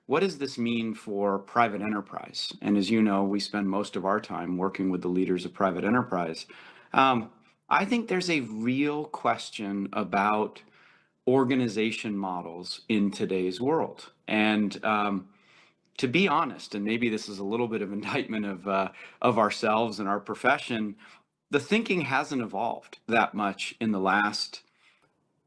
what does this mean for private enterprise? And as you know, we spend most of our time working with the leaders of private enterprise. I think there's a real question about organization models in today's world. And to be honest, and maybe this is a little bit of indictment of ourselves and our profession, the thinking hasn't evolved that much in the last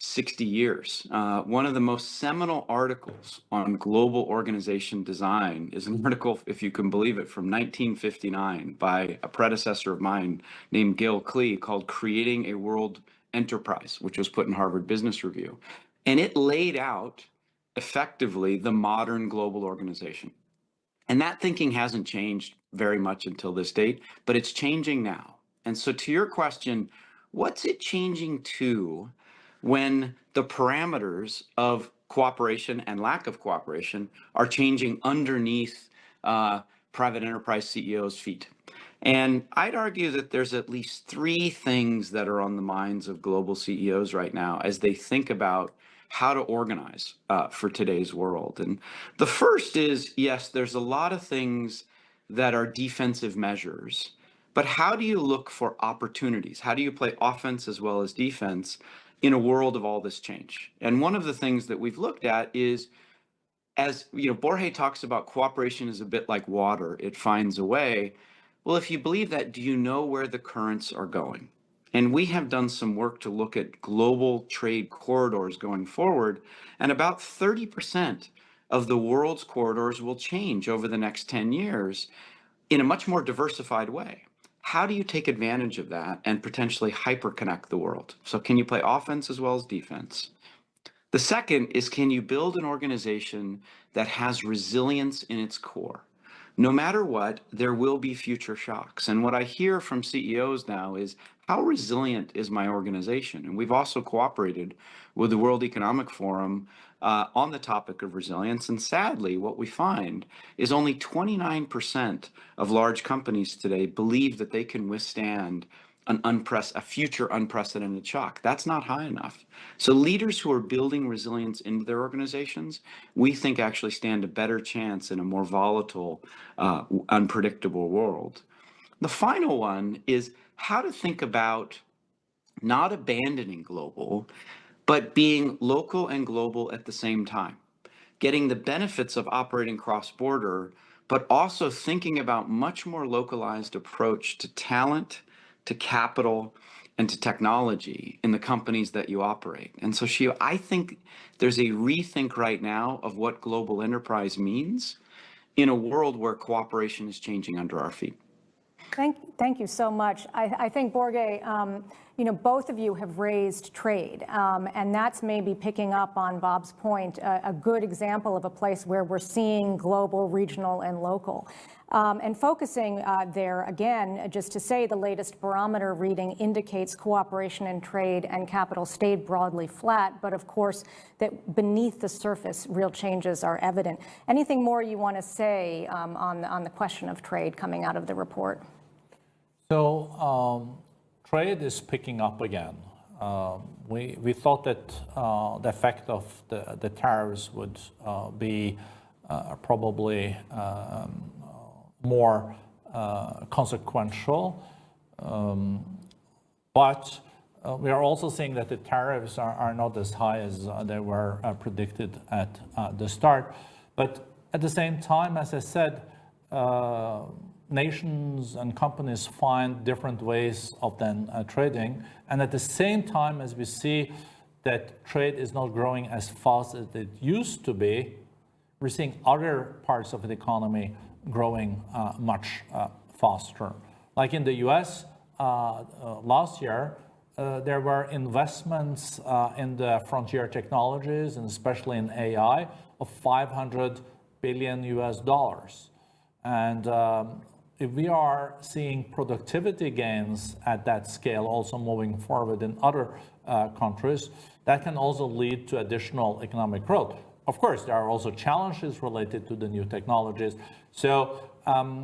60 years. One of the most seminal articles on global organization design is an article, if you can believe it, from 1959 by a predecessor of mine named Gil Klee called Creating a World Enterprise, which was put in Harvard Business Review. And it laid out effectively the modern global organization. And that thinking hasn't changed very much until this date, but it's changing now. And so to your question, what's it changing to when the parameters of cooperation and lack of cooperation are changing underneath private enterprise CEOs' feet? And I'd argue that there's at least three things that are on the minds of global CEOs right now as they think about how to organize for today's world. And the first is, yes, there's a lot of things that are defensive measures, but how do you look for opportunities? How do you play offense as well as defense in a world of all this change? And one of the things that we've looked at is, as you know, Borge talks about cooperation is a bit like water. It finds a way. Well, if you believe that, do you know where the currents are going? And we have done some work to look at global trade corridors going forward, and about 30% of the world's corridors will change over the next 10 years in a much more diversified way. How do you take advantage of that and potentially hyperconnect the world? So can you play offense as well as defense? The second is, can you build an organization that has resilience in its core? No matter what, there will be future shocks. And what I hear from CEOs now is, how resilient is my organization? And we've also cooperated with the World Economic Forum on the topic of resilience. And sadly, what we find is only 29% of large companies today believe that they can withstand a future unprecedented shock. That's not high enough. So leaders who are building resilience into their organizations, we think actually stand a better chance in a more volatile, unpredictable world. The final one is how to think about not abandoning global, but being local and global at the same time, getting the benefits of operating cross-border, but also thinking about much more localized approach to talent, to capital, and to technology in the companies that you operate. And so, Shio, I think there's a rethink right now of what global enterprise means in a world where cooperation is changing under our feet. Thank you so much. I think, Borge, you know, both of you have raised trade, and that's maybe picking up on Bob's point, a good example of a place where we're seeing global, regional, and local. And focusing there, again, just to say the latest barometer reading indicates cooperation in trade and capital stayed broadly flat, but of course, that beneath the surface, real changes are evident. Anything more you want to say on the question of trade coming out of the report? So trade is picking up again. We thought that the effect of the tariffs would be probably more consequential, but we are also seeing that the tariffs are not as high as they were predicted at the start. But at the same time, as I said, nations and companies find different ways of then trading. And at the same time, as we see that trade is not growing as fast as it used to be, we're seeing other parts of the economy growing much faster. Like in the US, last year, there were investments in the frontier technologies, and especially in AI, of $500 billion US. And if we are seeing productivity gains at that scale also moving forward in other countries, that can also lead to additional economic growth. Of course, there are also challenges related to the new technologies. So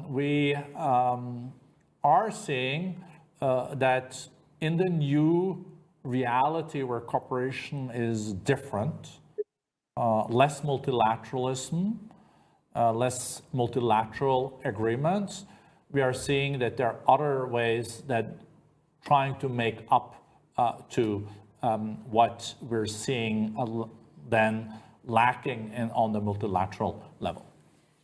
we are seeing that in the new reality where cooperation is different, less multilateralism, less multilateral agreements, we are seeing that there are other ways that trying to make up to what we're seeing then lacking on the multilateral level.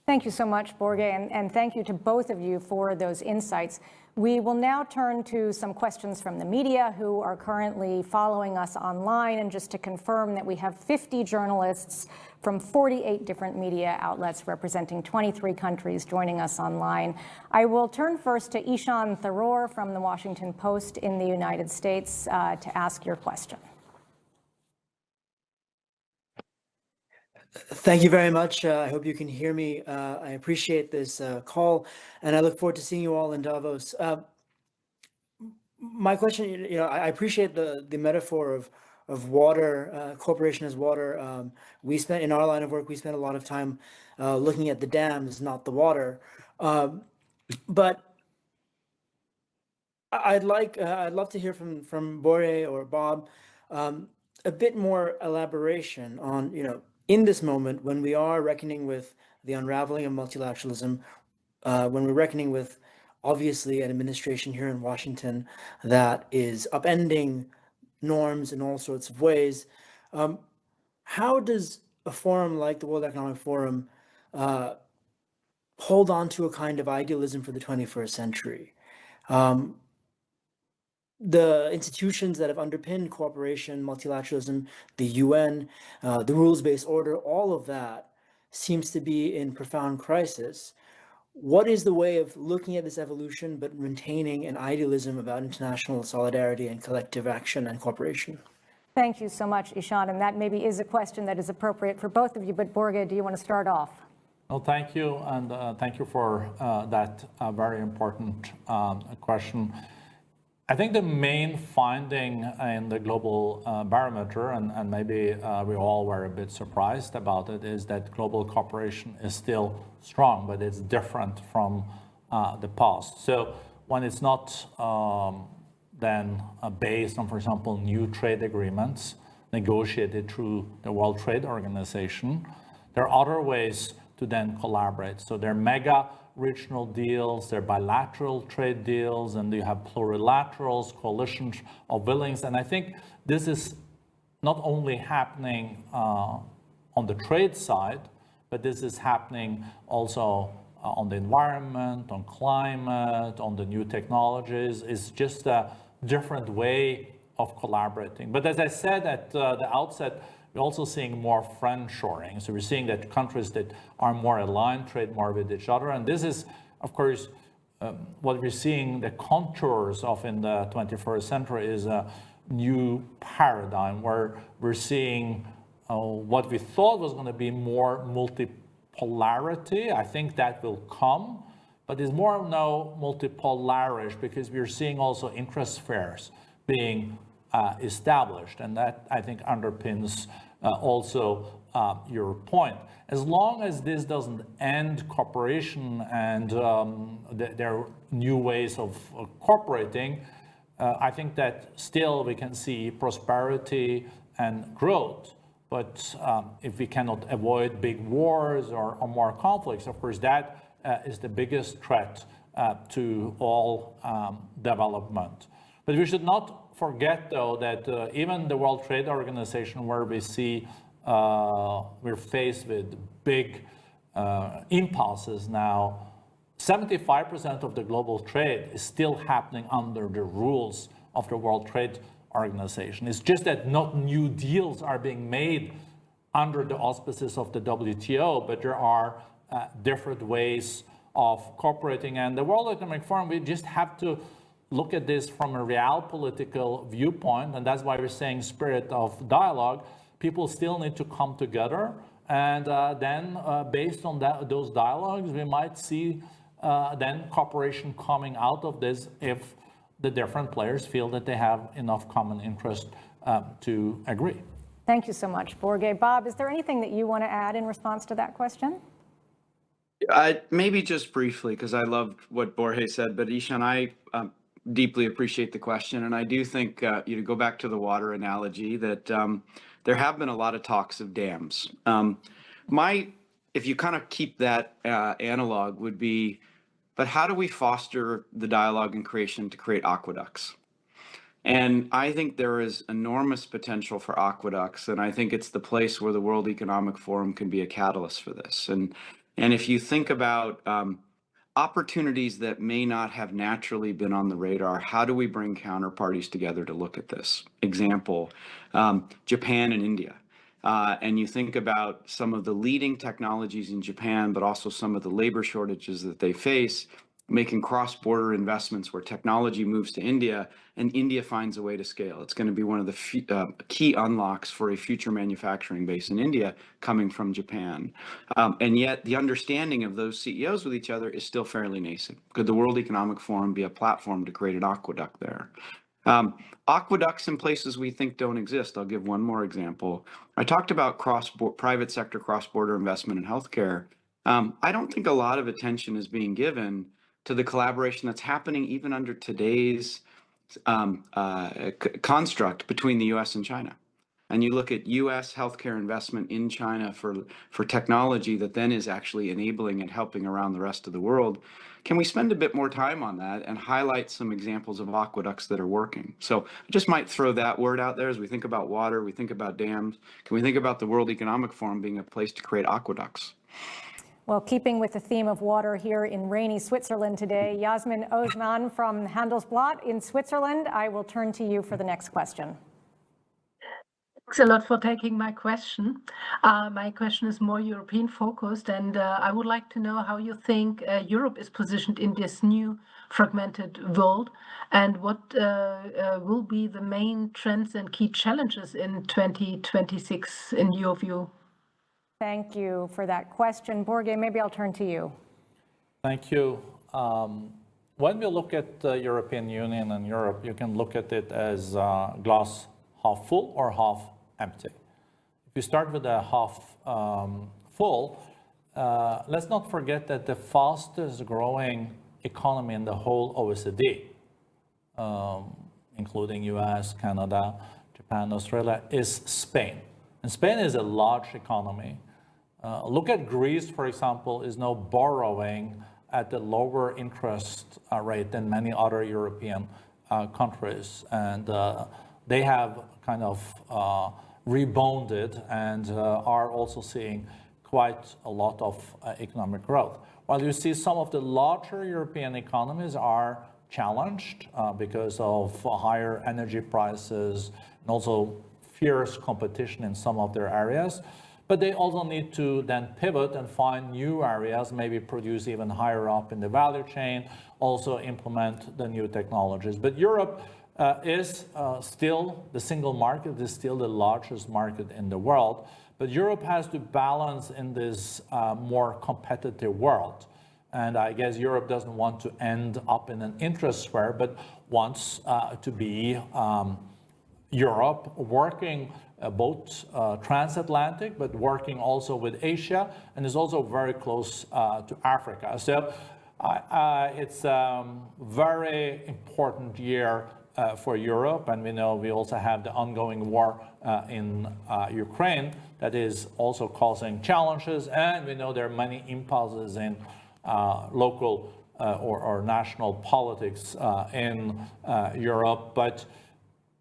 Thank you so much, Borge, and thank you to both of you for those insights. We will now turn to some questions from the media who are currently following us online. And just to confirm that we have 50 journalists from 48 different media outlets representing 23 countries joining us online. I will turn first to Ishan Tharoor from the Washington Post in the United States to ask your question. Thank you very much. I hope you can hear me. I appreciate this call, and I look forward to seeing you all in Davos. My question, I appreciate the metaphor of water, corporation as water. We spent, in our line of work, we spent a lot of time looking at the dams, not the water. But I'd love to hear from Borge or Bob a bit more elaboration on, in this moment, when we are reckoning with the unraveling of multilateralism, when we're reckoning with, obviously, an administration here in Washington that is upending norms in all sorts of ways, how does a forum like the World Economic Forum hold on to a kind of idealism for the 21st century? The institutions that have underpinned cooperation, multilateralism, the UN, the rules-based order, all of that seems to be in profound crisis. What is the way of looking at this evolution but maintaining an idealism about international solidarity and collective action and cooperation? Thank you so much, Ishan. And that maybe is a question that is appropriate for both of you. But Borge, do you want to start off? Well, thank you. And thank you for that very important question. I think the main finding in the global barometer, and maybe we all were a bit surprised about it, is that global cooperation is still strong, but it's different from the past. So when it's not then based on, for example, new trade agreements negotiated through the World Trade Organization, there are other ways to then collaborate. So there are mega regional deals, there are bilateral trade deals, and you have plurilaterals, coalitions of willings. And I think this is not only happening on the trade side, but this is happening also on the environment, on climate, on the new technologies. It's just a different way of collaborating. But as I said at the outset, we're also seeing more friend-shoring. So we're seeing that countries that are more aligned trade more with each other. And this is, of course, what we're seeing the contours of in the 21st century is a new paradigm where we're seeing what we thought was going to be more multipolarity. I think that will come, but it's more now multipolarish because we're seeing also interest spheres being established, and that I think underpins also your point. As long as this doesn't end cooperation and there are new ways of cooperating, I think that still we can see prosperity and growth. But if we cannot avoid big wars or more conflicts, of course, that is the biggest threat to all development. But we should not forget, though, that even the World Trade Organization, where we see we're faced with big impulses now, 75% of the global trade is still happening under the rules of the World Trade Organization. It's just that not new deals are being made under the auspices of the WTO, but there are different ways of cooperating. And the World Economic Forum, we just have to look at this from a real political viewpoint, and that's why we're saying spirit of dialogue. People still need to come together, and then based on those dialogues, we might see then cooperation coming out of this if the different players feel that they have enough common interest to agree. Thank you so much, Borge. Bob, is there anything that you want to add in response to that question? Maybe just briefly, because I loved what Borge said, but Ishan, I deeply appreciate the question, and I do think, go back to the water analogy, that there have been a lot of talks of dams. My if you kind of keep that analog, would be, but how do we foster the dialogue and creation to create aqueducts? And I think there is enormous potential for aqueducts, and I think it's the place where the World Economic Forum can be a catalyst for this. And if you think about opportunities that may not have naturally been on the radar, how do we bring counterparties together to look at this? Example, Japan and India. And you think about some of the leading technologies in Japan, but also some of the labor shortages that they face, making cross-border investments where technology moves to India and India finds a way to scale. It's going to be one of the key unlocks for a future manufacturing base in India coming from Japan. And yet the understanding of those CEOs with each other is still fairly nascent. Could the World Economic Forum be a platform to create an aqueduct there? Aqueducts in places we think don't exist. I'll give one more example. I talked about private sector cross-border investment in healthcare. I don't think a lot of attention is being given to the collaboration that's happening even under today's construct between the US and China. And you look at US healthcare investment in China for technology that then is actually enabling and helping around the rest of the world. Can we spend a bit more time on that and highlight some examples of aqueducts that are working? So I just might throw that word out there as we think about water, we think about dams. Can we think about the World Economic Forum being a place to create aqueducts? Well, keeping with the theme of water here in rainy Switzerland today, Yasmin Osman from Handelsblatt in Switzerland, I will turn to you for the next question. Thanks a lot for taking my question. My question is more European focused, and I would like to know how you think Europe is positioned in this new fragmented world, and what will be the main trends and key challenges in 2026 in your view? Thank you for that question. Borge, maybe I'll turn to you. Thank you. When we look at the European Union and Europe, you can look at it as glass half full or half empty. If you start with the half full, let's not forget that the fastest growing economy in the whole OECD, including US, Canada, Japan, Australia, is Spain. And Spain is a large economy. Look at Greece, for example, is now borrowing at a lower interest rate than many other European countries. And they have kind of rebounded and are also seeing quite a lot of economic growth. While you see some of the larger European economies are challenged because of higher energy prices and also fierce competition in some of their areas, but they also need to then pivot and find new areas, maybe produce even higher up in the value chain, also implement the new technologies. But Europe is still, the single market is still the largest market in the world, but Europe has to balance in this more competitive world. And I guess Europe doesn't want to end up in an interest sphere, but wants to be Europe working both transatlantic, but working also with Asia, and is also very close to Africa. So it's a very important year for Europe, and we know we also have the ongoing war in Ukraine that is also causing challenges, and we know there are many impulses in local or national politics in Europe. But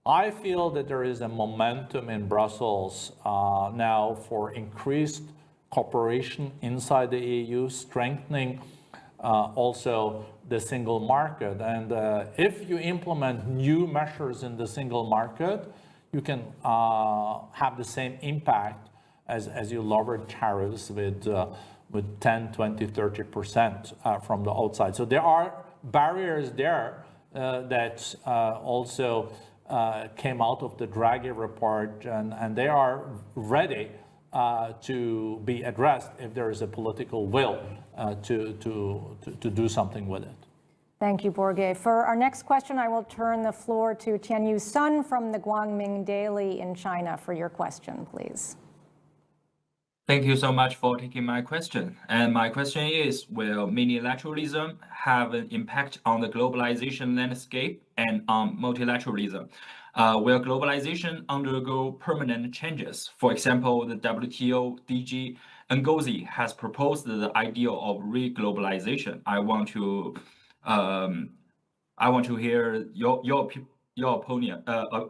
I feel that there is a momentum in Brussels now for increased cooperation inside the EU, strengthening also the single market. And if you implement new measures in the single market, you can have the same impact as you lower tariffs with 10, 20, 30% from the outside. So there are barriers there that also came out of the Draghi report, and they are ready to be addressed if there is a political will to do something with it. Thank you, Borge. For our next question, I will turn the floor to Tianyu Sun from the Guangming Daily in China for your question, please. Thank you so much for taking my question. And my question is, will multilateralism have an impact on the globalization landscape and on multilateralism? Will globalization undergo permanent changes? For example, the WTO DG Ngozi has proposed the idea of re-globalization. I want to hear your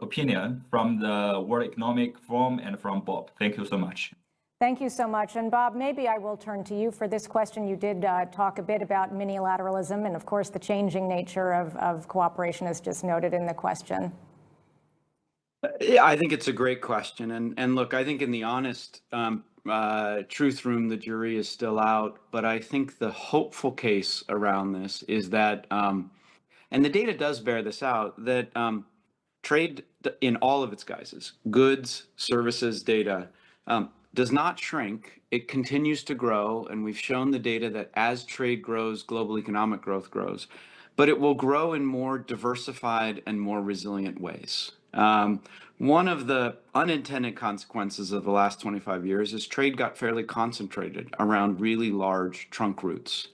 opinion from the World Economic Forum and from Bob. Thank you so much. Thank you so much. And Bob, maybe I will turn to you for this question. You did talk a bit about minilateralism and, of course, the changing nature of cooperation, as just noted in the question. Yeah, I think it's a great question. And look, I think in the honest truth room, the jury is still out. But I think the hopeful case around this is that, and the data does bear this out, that trade in all of its guises, goods, services, data, does not shrink. It continues to grow. And we've shown the data that as trade grows, global economic growth grows. But it will grow in more diversified and more resilient ways. One of the unintended consequences of the last 25 years is trade got fairly concentrated around really large trunk routes.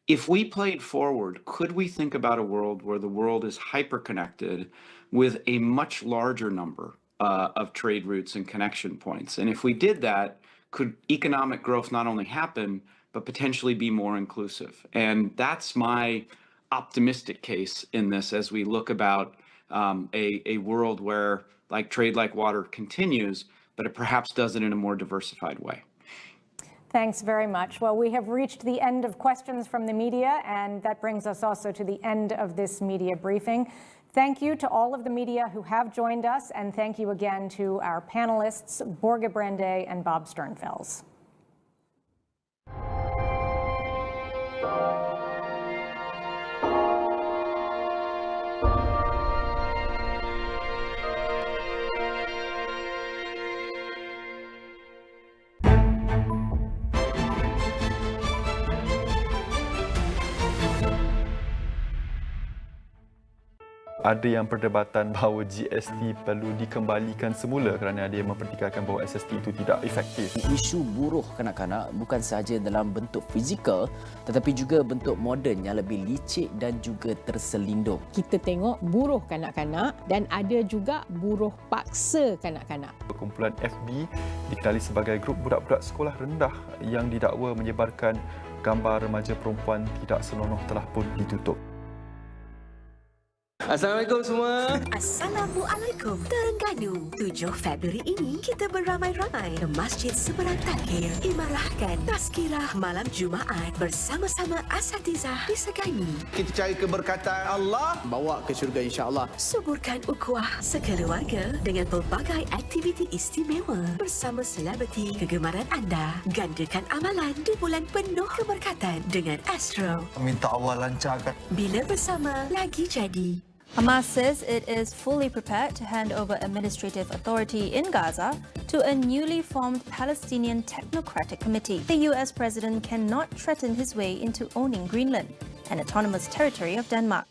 If we played forward, could we think about a world where the world is hyper-connected with a much larger number of trade routes and connection points? And if we did that, could economic growth not only happen, but potentially be more inclusive? And that's my optimistic case in this as we look about a world where trade like water continues, but it perhaps does it in a more diversified way. Thanks very much. Well, we have reached the end of questions from the media, and that brings us also to the end of this media briefing. Thank you to all of the media who have joined us, and thank you again to our panelists, Borge Brande and Bob Sternfels. Ada yang perdebatan bahawa GST perlu dikembalikan semula kerana ada yang mempertikaikan bahawa SST itu tidak efektif. Isu buruh kanak-kanak bukan sahaja dalam bentuk fizikal tetapi juga bentuk moden yang lebih licik dan juga terselindung. Kita tengok buruh kanak-kanak dan ada juga buruh paksa kanak-kanak. Kumpulan FB dikenali sebagai grup budak-budak sekolah rendah yang didakwa menyebarkan gambar remaja perempuan tidak senonoh telah pun ditutup. Assalamualaikum semua. Assalamualaikum. Terengganu, 7 Februari ini kita beramai-ramai ke Masjid Seberang Takhir imarahkan tazkirah malam Jumaat bersama-sama asatizah di Segani. Kita cari keberkatan Allah, bawa ke syurga insya-Allah. Suburkan ukhuwah sekeluarga dengan pelbagai aktiviti istimewa bersama selebriti kegemaran anda. Gandakan amalan di bulan penuh keberkatan dengan Astro. Minta Allah lancarkan. Bila bersama lagi jadi. Hamas says it is fully prepared to hand over administrative authority in Gaza to a newly formed Palestinian Technocratic Committee. The US president cannot threaten his way into owning Greenland, an autonomous territory of Denmark.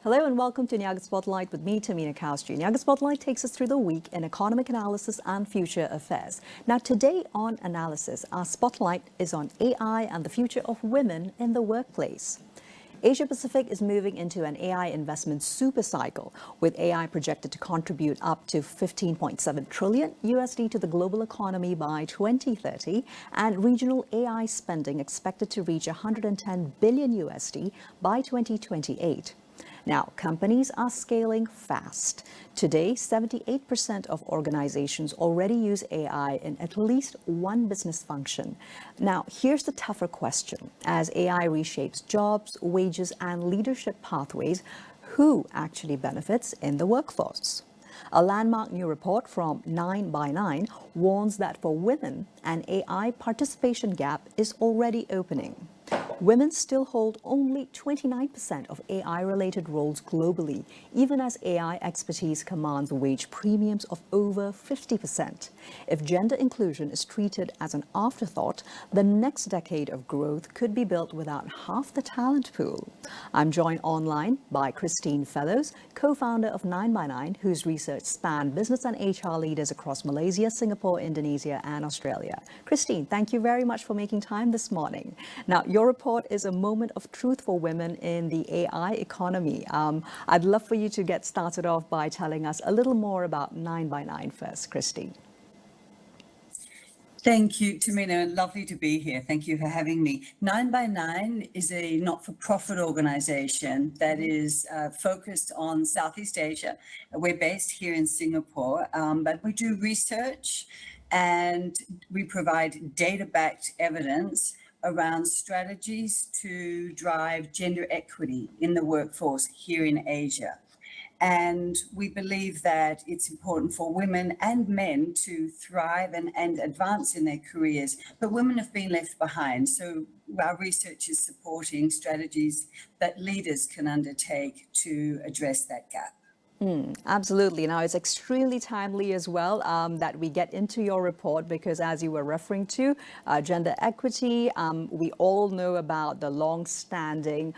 Hello and welcome to Niaga Spotlight with me, Tamina Castro. Niaga Spotlight takes us through the week in economic analysis and future affairs. Now today on Analysis, our spotlight is on AI and the future of women in the workplace. Asia Pacific is moving into an AI investment super cycle, with AI projected to contribute up to $15.7 trillion to the global economy by 2030, and regional AI spending expected to reach $110 billion by 2028. Now, companies are scaling fast. Today, 78% of organizations already use AI in at least one business function. Now, here's the tougher question. As AI reshapes jobs, wages, and leadership pathways, who actually benefits in the workforce? A landmark new report from 9x9 warns that for women, an AI participation gap is already opening. Women still hold only 29% of AI-related roles globally, even as AI expertise commands wage premiums of over 50%. If gender inclusion is treated as an afterthought, the next decade of growth could be built without half the talent pool. I'm joined online by Christine Fellows, co-founder of 9x9, whose research spanned business and HR leaders across Malaysia, Singapore, Indonesia, and Australia. Christine, thank you very much for making time this morning. Now, your report is a moment of truth for women in the AI economy. I'd love for you to get started off by telling us a little more about 9x9 first, Christine. Thank you, Tamina. Lovely to be here. Thank you for having me. 9x9 is a not-for-profit organization that is focused on Southeast Asia. We're based here in Singapore, but we do research and we provide data-backed evidence around strategies to drive gender equity in the workforce here in Asia. And we believe that it's important for women and men to thrive and advance in their careers, but women have been left behind. So our research is supporting strategies that leaders can undertake to address that gap. Absolutely. Now, it's extremely timely as well that we get into your report because, as you were referring to, gender equity, we all know about the long-standing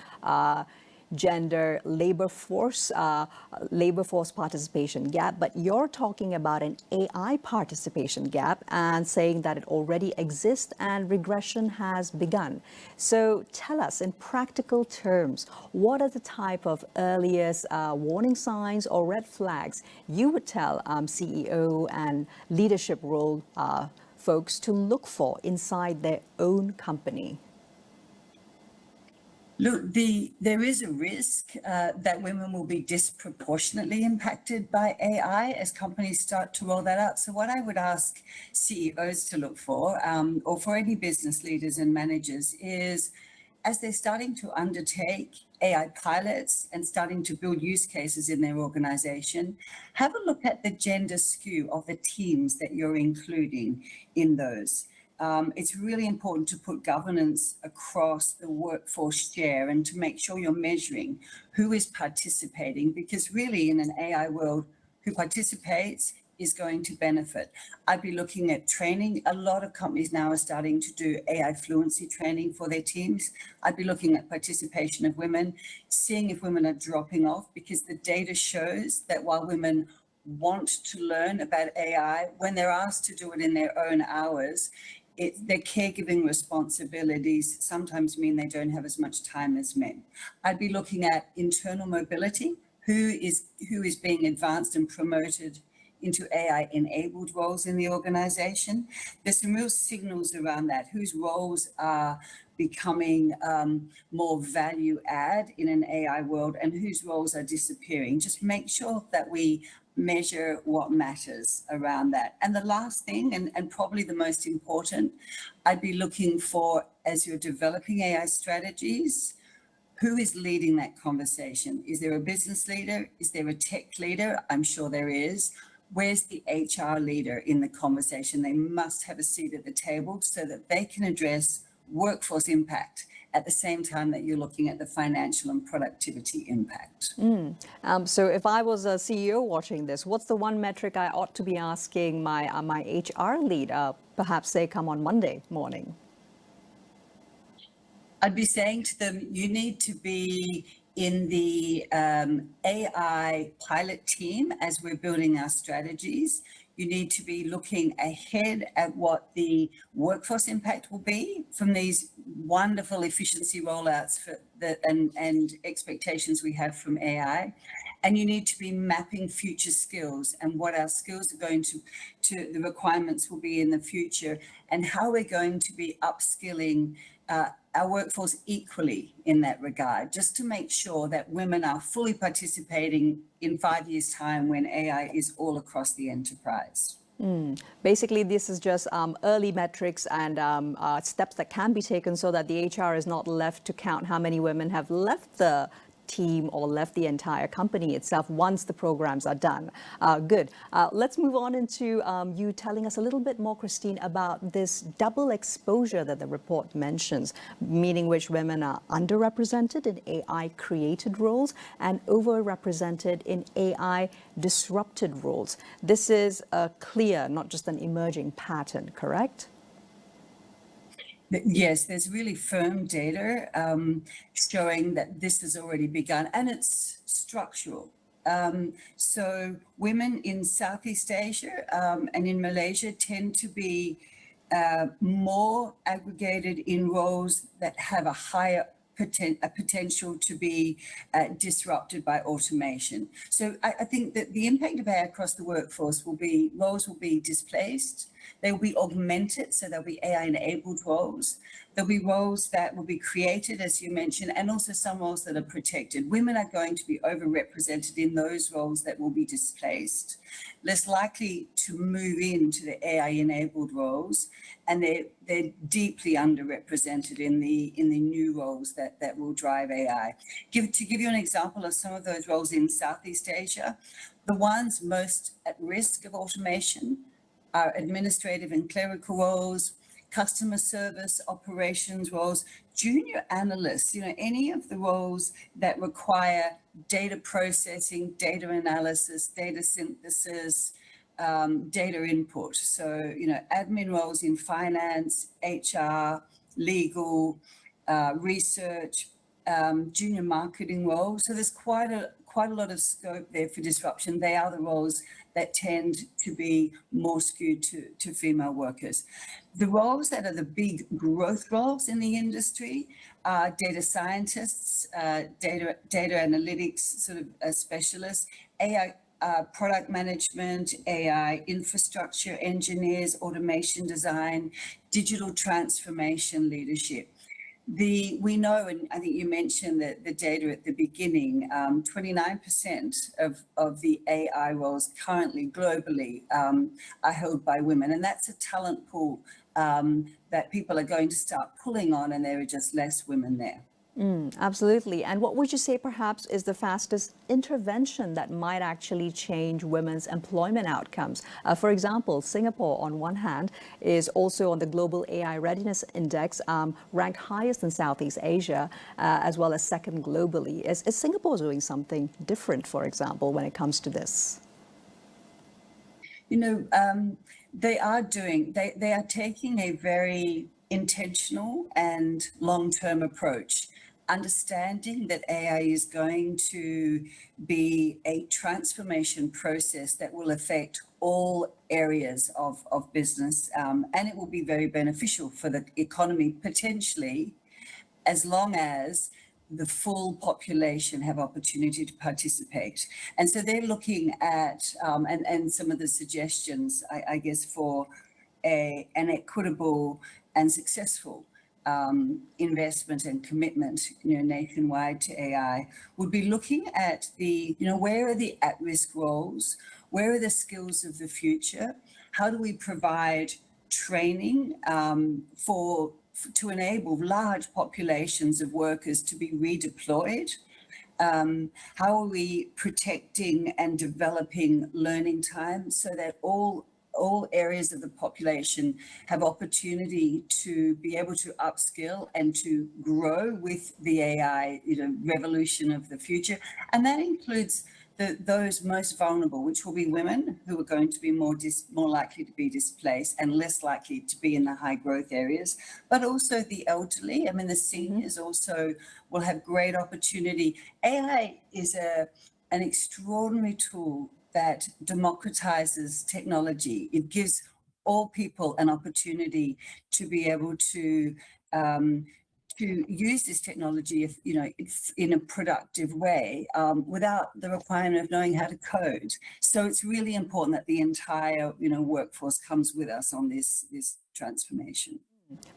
gender labor force participation gap, but you're talking about an AI participation gap and saying that it already exists and regression has begun. So tell us in practical terms, what are the type of earliest warning signs or red flags you would tell CEO and leadership role folks to look for inside their own company? Look, there is a risk that women will be disproportionately impacted by AI as companies start to roll that out. So what I would ask CEOs to look for, or for any business leaders and managers, is as they're starting to undertake AI pilots and starting to build use cases in their organization, have a look at the gender skew of the teams that you're including in those. It's really important to put governance across the workforce share and to make sure you're measuring who is participating, because really in an AI world, who participates is going to benefit. I'd be looking at training. A lot of companies now are starting to do AI fluency training for their teams. I'd be looking at participation of women, seeing if women are dropping off, because the data shows that while women want to learn about AI, when they're asked to do it in their own hours, their caregiving responsibilities sometimes mean they don't have as much time as men. I'd be looking at internal mobility, who is being advanced and promoted into AI-enabled roles in the organization. There's some real signals around that, whose roles are becoming more value add in an AI world and whose roles are disappearing. Just make sure that we measure what matters around that. And the last thing, and probably the most important, I'd be looking for, as you're developing AI strategies, who is leading that conversation? Is there a business leader? Is there a tech leader? I'm sure there is. Where's the HR leader in the conversation? They must have a seat at the table so that they can address workforce impact at the same time that you're looking at the financial and productivity impact. So if I was a CEO watching this, what's the one metric I ought to be asking my HR lead, perhaps they come on Monday morning? I'd be saying to them, you need to be in the AI pilot team as we're building our strategies. You need to be looking ahead at what the workforce impact will be from these wonderful efficiency rollouts and expectations we have from AI. And you need to be mapping future skills and what our skills are going to the requirements will be in the future, and how we're going to be upskilling our workforce equally in that regard, just to make sure that women are fully participating in 5 years' time when AI is all across the enterprise. Basically, this is just early metrics and steps that can be taken so that the HR is not left to count how many women have left the team or left the entire company itself once the programs are done. Good. Let's move on into you telling us a little bit more, Christine, about this double exposure that the report mentions, meaning which women are underrepresented in AI-created roles and overrepresented in AI-disrupted roles. This is a clear, not just an emerging pattern, correct? Yes, there's really firm data showing that this has already begun, and it's structural. So women in Southeast Asia and in Malaysia tend to be more aggregated in roles that have a higher potential to be disrupted by automation. So I think that the impact of AI across the workforce will be, roles will be displaced, they will be augmented, so there'll be AI-enabled roles. There'll be roles that will be created, as you mentioned, and also some roles that are protected. Women are going to be overrepresented in those roles that will be displaced, less likely to move into the AI-enabled roles, and they're deeply underrepresented in the new roles that will drive AI. To give you an example of some of those roles in Southeast Asia, the ones most at risk of automation are administrative and clerical roles, customer service operations roles, junior analysts, any of the roles that require data processing, data analysis, data synthesis, data input. So, admin roles in finance, HR, legal, research, junior marketing roles. So there's quite a lot of scope there for disruption. They are the roles that tend to be more skewed to female workers. The roles that are the big growth roles in the industry are data scientists, data analytics sort of specialists, AI product management, AI infrastructure engineers, automation design, digital transformation leadership. We know, and I think you mentioned that the data at the beginning, 29% of the AI roles currently globally are held by women. And that's a talent pool that people are going to start pulling on, and there are just less women there. Absolutely. And what would you say perhaps is the fastest intervention that might actually change women's employment outcomes? For example, Singapore, on one hand, is also on the Global AI Readiness Index, ranked highest in Southeast Asia, as well as second globally. Is Singapore doing something different, for example, when it comes to this? They are taking a very intentional and long-term approach, understanding that AI is going to be a transformation process that will affect all areas of business, and it will be very beneficial for the economy potentially, as long as the full population have opportunity to participate. And so they're looking at, and some of the suggestions, I guess, for an equitable and successful investment and commitment, nationwide to AI, would be looking at where are the at-risk roles, where are the skills of the future, how do we provide training to enable large populations of workers to be redeployed. How are we protecting and developing learning time so that all areas of the population have opportunity to be able to upskill and to grow with the AI, revolution of the future. And that includes those most vulnerable, which will be women, who are going to be more likely to be displaced and less likely to be in the high growth areas, but also the elderly. I mean, the seniors also will have great opportunity. AI is an extraordinary tool that democratizes technology. It gives all people an opportunity to be able to use this technology, in a productive way, without the requirement of knowing how to code. So it's really important that the entire, workforce comes with us on this transformation.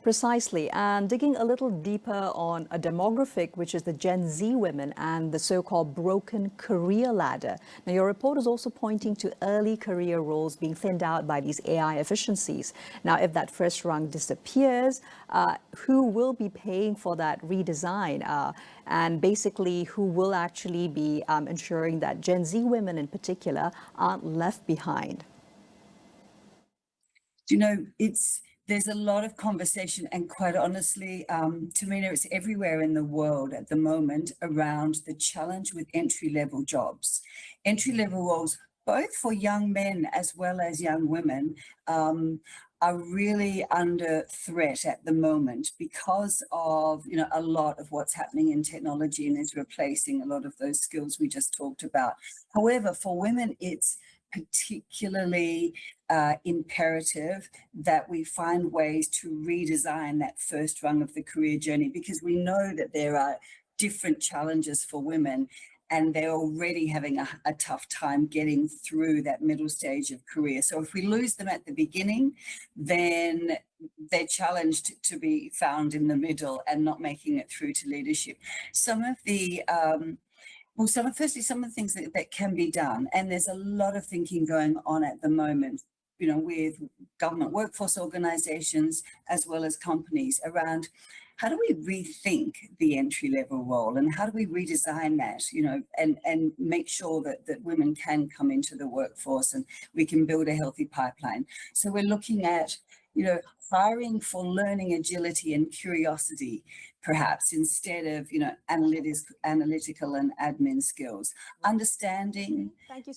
Precisely, and digging a little deeper on a demographic, which is the Gen Z women and the so-called broken career ladder. Now, your report is also pointing to early career roles being thinned out by these AI efficiencies. Now, if that first rung disappears, who will be paying for that redesign? And basically, who will actually be ensuring that Gen Z women in particular aren't left behind? You know, there's a lot of conversation, and quite honestly, Tamina, it's everywhere in the world at the moment around the challenge with entry-level jobs. Entry-level roles, both for young men as well as young women, are really under threat at the moment because of, you know, a lot of what's happening in technology and is replacing a lot of those skills we just talked about. However, for women, it's particularly imperative that we find ways to redesign that first rung of the career journey, because we know that there are different challenges for women and they're already having a tough time getting through that middle stage of career. So if we lose them at the beginning, then they're challenged to be found in the middle and not making it through to leadership. Some of the some of the things that can be done, and there's a lot of thinking going on at the moment, you know, with government workforce organizations as well as companies around how do we rethink the entry-level role and how do we redesign that, you know, and make sure that women can come into the workforce and we can build a healthy pipeline. So we're looking at, you know, hiring for learning agility and curiosity, perhaps, instead of, you know, analytical and admin skills. Understanding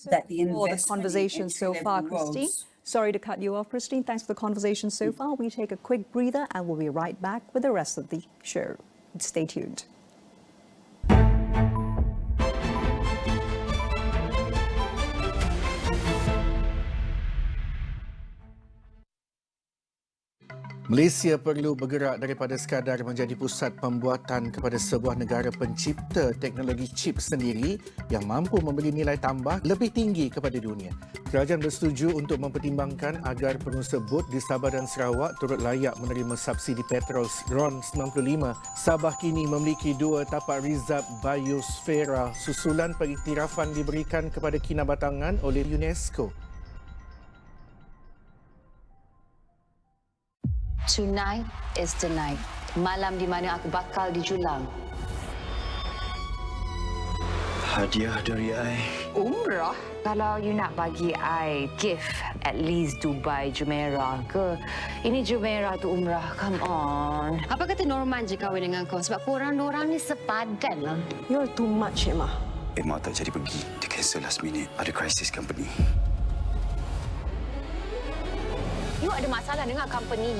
that the investment for the conversation so far, Christine. Sorry to cut you off, Christine. Thanks for the conversation so far. We take a quick breather and we'll be right back with the rest of the show. Stay tuned. Malaysia perlu bergerak daripada sekadar menjadi pusat pembuatan kepada sebuah negara pencipta teknologi chip sendiri yang mampu memberi nilai tambah lebih tinggi kepada dunia. Kerajaan bersetuju untuk mempertimbangkan agar pengusaha bot di Sabah dan Sarawak turut layak menerima subsidi petrol RON 95. Sabah kini memiliki 2 tapak rizab biosfera susulan pengiktirafan diberikan kepada kinabatangan oleh UNESCO. Tonight is the night. Malam di mana aku bakal dijulang. Hadiah dari I. Umrah? Kalau you nak bagi I gift, at least Dubai Jumeirah ke? Ini Jumeirah tu umrah, come on. Apa kata Norman je kahwin dengan kau? Sebab korang-orang ni sepadan lah. You're too much, Emma. Emma tak jadi pergi. Dia cancel last minute. Ada krisis company. You ada masalah dengan company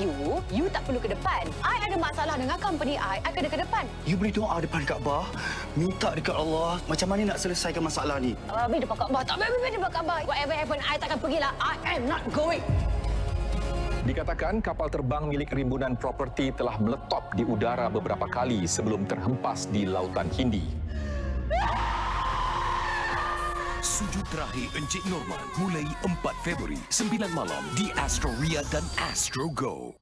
you tak perlu ke depan. I ada masalah dengan company I kena ke depan. You beri doa depan Kaabah, minta dekat Allah, macam mana nak selesaikan masalah ni? Habis depan Kaabah, tak habis depan Kaabah. Whatever happen, I takkan pergilah. I am not going. Dikatakan kapal terbang milik rimbunan properti telah meletop di udara beberapa kali sebelum terhempas di Lautan Hindi. Sujud terakhir Encik Norman mulai 4 Februari 9 malam di Astro Ria dan Astro Go.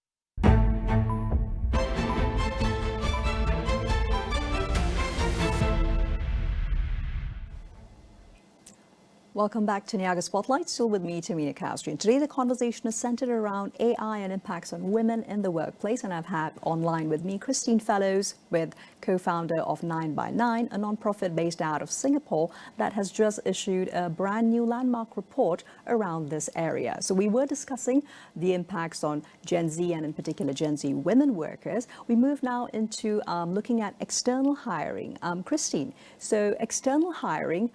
Welcome back to Niaga Spotlight, still with me, Tamina Castro. Today the conversation is centered around AI and impacts on women in the workplace, and I've had online with me Christine Fellows, with co-founder of 9x9, a non-profit based out of Singapore that has just issued a brand new landmark report around this area. So we were discussing the impacts on Gen Z and in particular Gen Z women workers. We move now into looking at external hiring. Christine, so external hiring,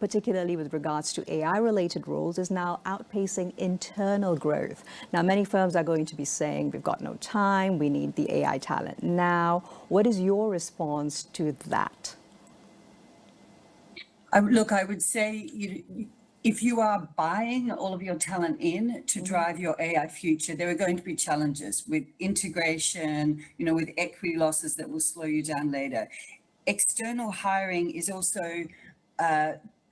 particularly with regards to AI-related roles, is now outpacing internal growth. Now, many firms are going to be saying, we've got no time, we need the AI talent now. What is your response to that? Look, I would say, if you are buying all of your talent in to drive your AI future, there are going to be challenges with integration, with equity losses that will slow you down later. External hiring is also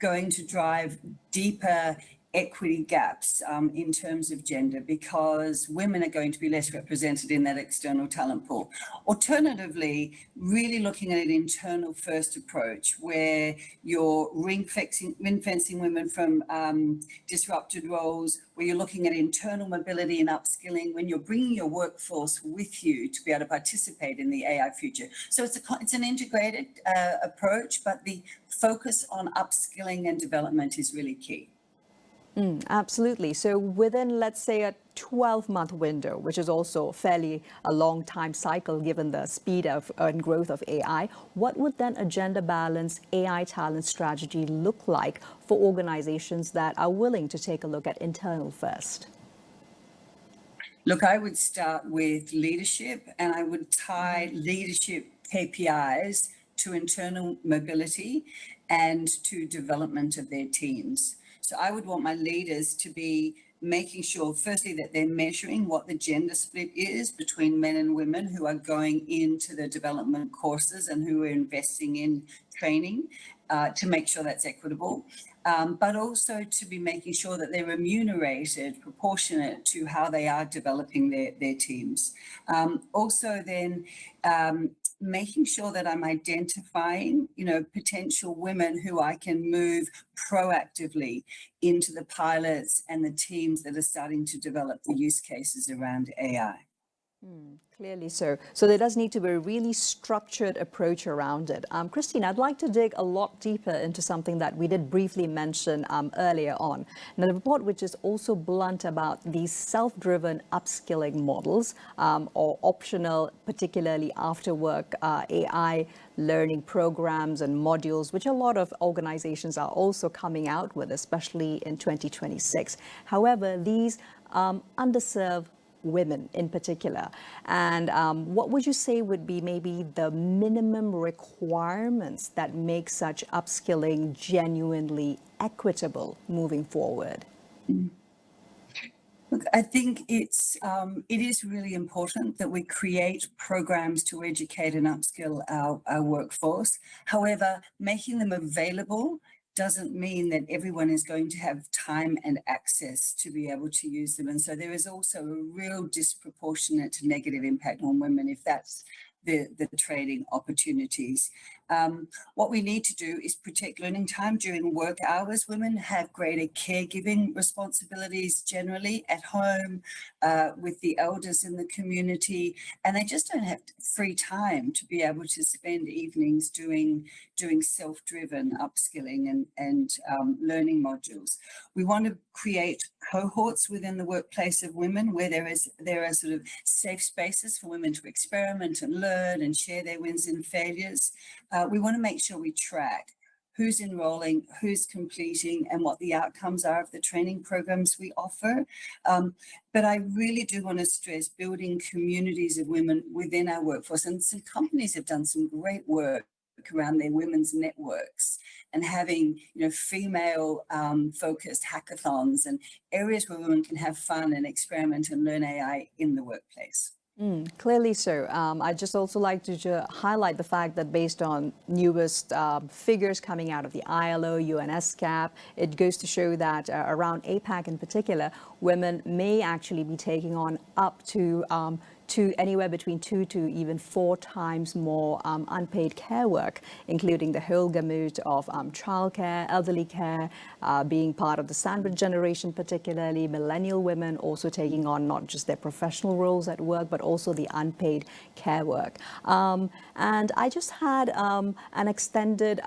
going to drive deeper equity gaps in terms of gender, because women are going to be less represented in that external talent pool. Alternatively, really looking at an internal first approach where you're ring-fencing women from disrupted roles, where you're looking at internal mobility and upskilling, when you're bringing your workforce with you to be able to participate in the AI future. So it's an integrated approach, but the focus on upskilling and development is really key. Absolutely. So within, let's say, a 12-month window, which is also fairly a long time cycle given the speed of and growth of AI, what would then a gender-balanced AI talent strategy look like for organizations that are willing to take a look at internal first? Look, I would start with leadership, and I would tie leadership KPIs to internal mobility and to development of their teams. So I would want my leaders to be making sure, firstly, that they're measuring what the gender split is between men and women who are going into the development courses and who are investing in training to make sure that's equitable. But also to be making sure that they're remunerated proportionate to how they are developing their teams. Also then making sure that I'm identifying, potential women who I can move proactively into the pilots and the teams that are starting to develop the use cases around AI. Clearly so. So there does need to be a really structured approach around it. Christine, I'd like to dig a lot deeper into something that we did briefly mention earlier on. Now, the report which is also blunt about these self-driven upskilling models or optional, particularly after work AI learning programs and modules, which a lot of organizations are also coming out with, especially in 2026. However, these underserved women in particular. And what would you say would be maybe the minimum requirements that make such upskilling genuinely equitable moving forward? Look, I think it is really important that we create programs to educate and upskill our workforce. However, making them available doesn't mean that everyone is going to have time and access to be able to use them. And so there is also a real disproportionate negative impact on women if that's the trading opportunities. What we need to do is protect learning time during work hours. Women have greater caregiving responsibilities generally at home with the elders in the community, and they just don't have free time to be able to spend evenings doing self-driven upskilling and learning modules. We want to create cohorts within the workplace of women where there are sort of safe spaces for women to experiment and learn and share their wins and failures. We want to make sure we track who's enrolling, who's completing, and what the outcomes are of the training programs we offer. But I really do want to stress building communities of women within our workforce. And some companies have done some great work around their women's networks and having, female focused hackathons and areas where women can have fun and experiment and learn AI in the workplace. Clearly so. I'd just also like to highlight the fact that based on newest figures coming out of the ILO, UNSCAP, it goes to show that around APAC in particular, women may actually be taking on up to anywhere between 2 to even 4 times more unpaid care work, including the whole gamut of childcare, elderly care, being part of the sandwich generation, particularly millennial women also taking on not just their professional roles at work, but also the unpaid care work. And I just had an extended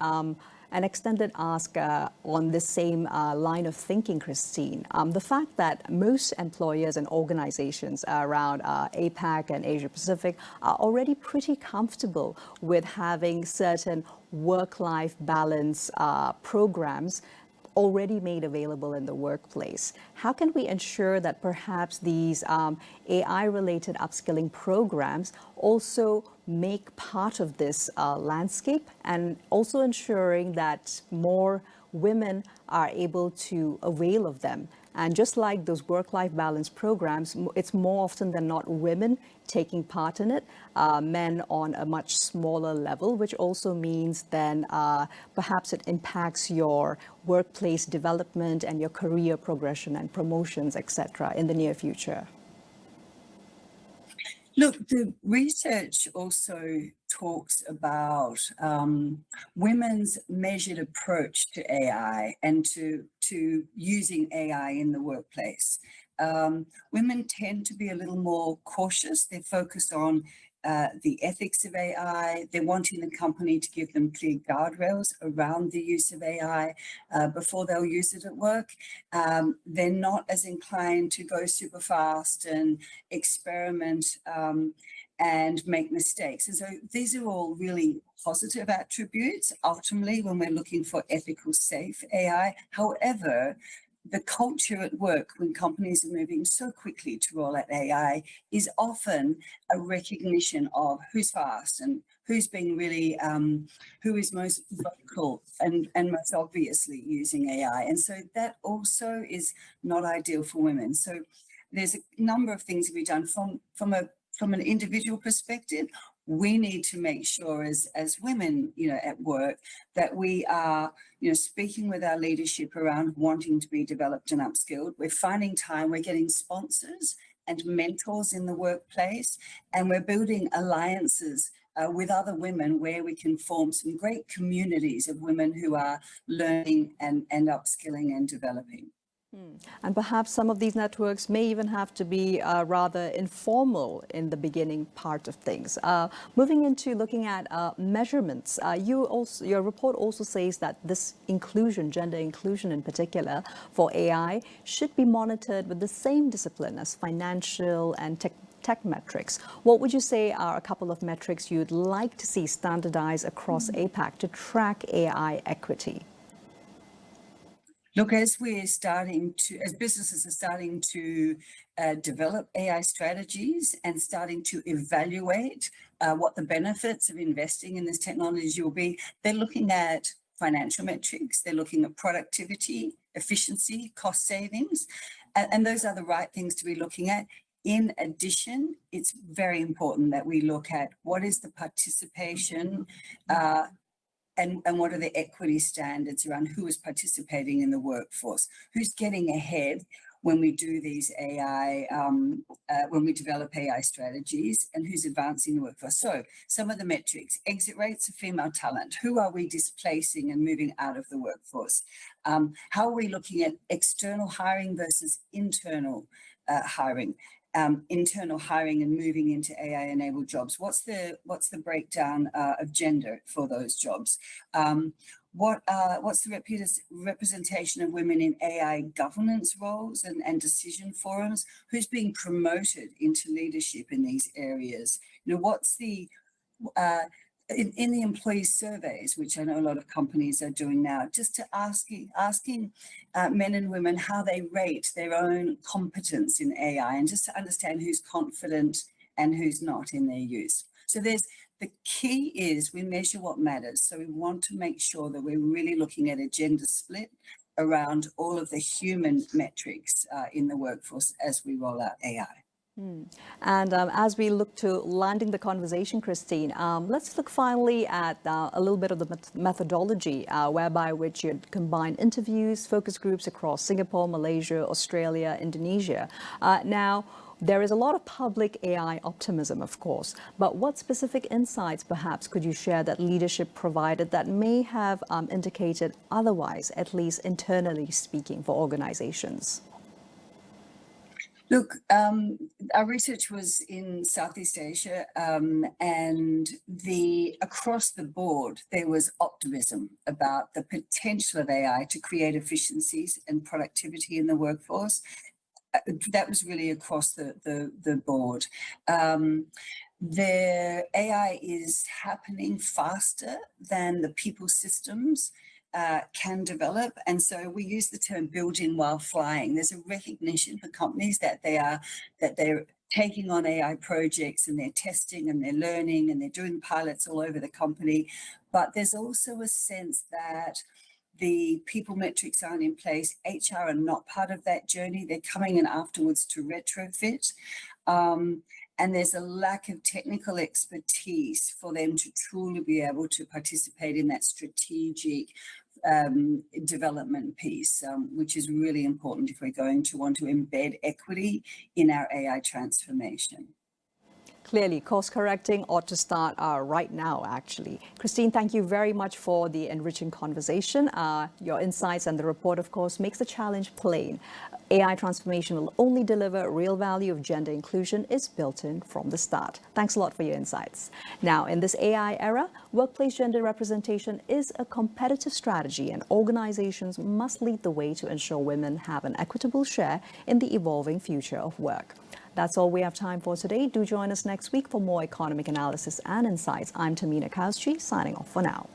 ask on the same line of thinking, Christine. The fact that most employers and organizations around APAC and Asia Pacific are already pretty comfortable with having certain work-life balance programs already made available in the workplace. How can we ensure that perhaps these AI-related upskilling programs also make part of this landscape, and also ensuring that more women are able to avail of them? And just like those work-life balance programs, it's more often than not women taking part in it, men on a much smaller level, which also means then perhaps it impacts your workplace development and your career progression and promotions, etc., in the near future. Look, the research also talks about women's measured approach to AI and to using AI in the workplace. Women tend to be a little more cautious. They're focused on the ethics of AI. They're wanting the company to give them clear guardrails around the use of AI before they'll use it at work. They're not as inclined to go super fast and experiment and make mistakes. And so these are all really positive attributes, ultimately, when we're looking for ethical, safe AI. However, the culture at work when companies are moving so quickly to roll out AI is often a recognition of who's fast and who's being really, who is most vocal and most obviously using AI. And so that also is not ideal for women. So there's a number of things to be done from an individual perspective. We need to make sure as women, at work, that we are, speaking with our leadership around wanting to be developed and upskilled. We're finding time, we're getting sponsors and mentors in the workplace, and we're building alliances with other women where we can form some great communities of women who are learning and upskilling and developing. And perhaps some of these networks may even have to be rather informal in the beginning part of things. Moving into looking at measurements, your report also says that this inclusion, gender inclusion in particular, for AI should be monitored with the same discipline as financial and tech metrics. What would you say are a couple of metrics you'd like to see standardized across APAC to track AI equity? Look, as businesses are starting to develop AI strategies and starting to evaluate what the benefits of investing in this technology will be, they're looking at financial metrics, they're looking at productivity, efficiency, cost savings, and those are the right things to be looking at. In addition, it's very important that we look at what is the participation and what are the equity standards around who is participating in the workforce, who's getting ahead when we do these AI, when we develop AI strategies, and who's advancing the workforce. So some of the metrics: exit rates of female talent. Who are we displacing and moving out of the workforce? How are we looking at external hiring versus internal hiring? Internal hiring and moving into AI-enabled jobs. What's the breakdown of gender for those jobs? What's the representation of women in AI governance roles and decision forums? Who's being promoted into leadership in these areas? What's the in the employee surveys, which I know a lot of companies are doing now, just to asking men and women how they rate their own competence in AI, and just to understand who's confident and who's not in their use. So the key is we measure what matters. So we want to make sure that we're really looking at a gender split around all of the human metrics in the workforce as we roll out AI. And as we look to landing the conversation, Christine, let's look finally at a little bit of the methodology whereby which you combine interviews, focus groups across Singapore, Malaysia, Australia, Indonesia. Now, there is a lot of public AI optimism, of course, but what specific insights perhaps could you share that leadership provided that may have indicated otherwise, at least internally speaking, for organizations? Look, our research was in Southeast Asia, and across the board, there was optimism about the potential of AI to create efficiencies and productivity in the workforce. That was really across the board. The AI is happening faster than the people systems can develop. And so we use the term building while flying. There's a recognition for companies that they're taking on AI projects and they're testing and they're learning and they're doing pilots all over the company. But there's also a sense that The people metrics aren't in place. HR are not part of that journey. They're coming in afterwards to retrofit. And there's a lack of technical expertise for them to truly be able to participate in that strategic development piece, which is really important if we're going to want to embed equity in our AI transformation. Clearly, course correcting ought to start right now, actually. Christine, thank you very much for the enriching conversation. Your insights and the report, of course, makes the challenge plain. AI transformation will only deliver real value if gender inclusion is built in from the start. Thanks a lot for your insights. Now, in this AI era, workplace gender representation is a competitive strategy, and organizations must lead the way to ensure women have an equitable share in the evolving future of work. That's all we have time for today. Do join us next week for more economic analysis and insights. I'm Tamina Kausji, signing off for now.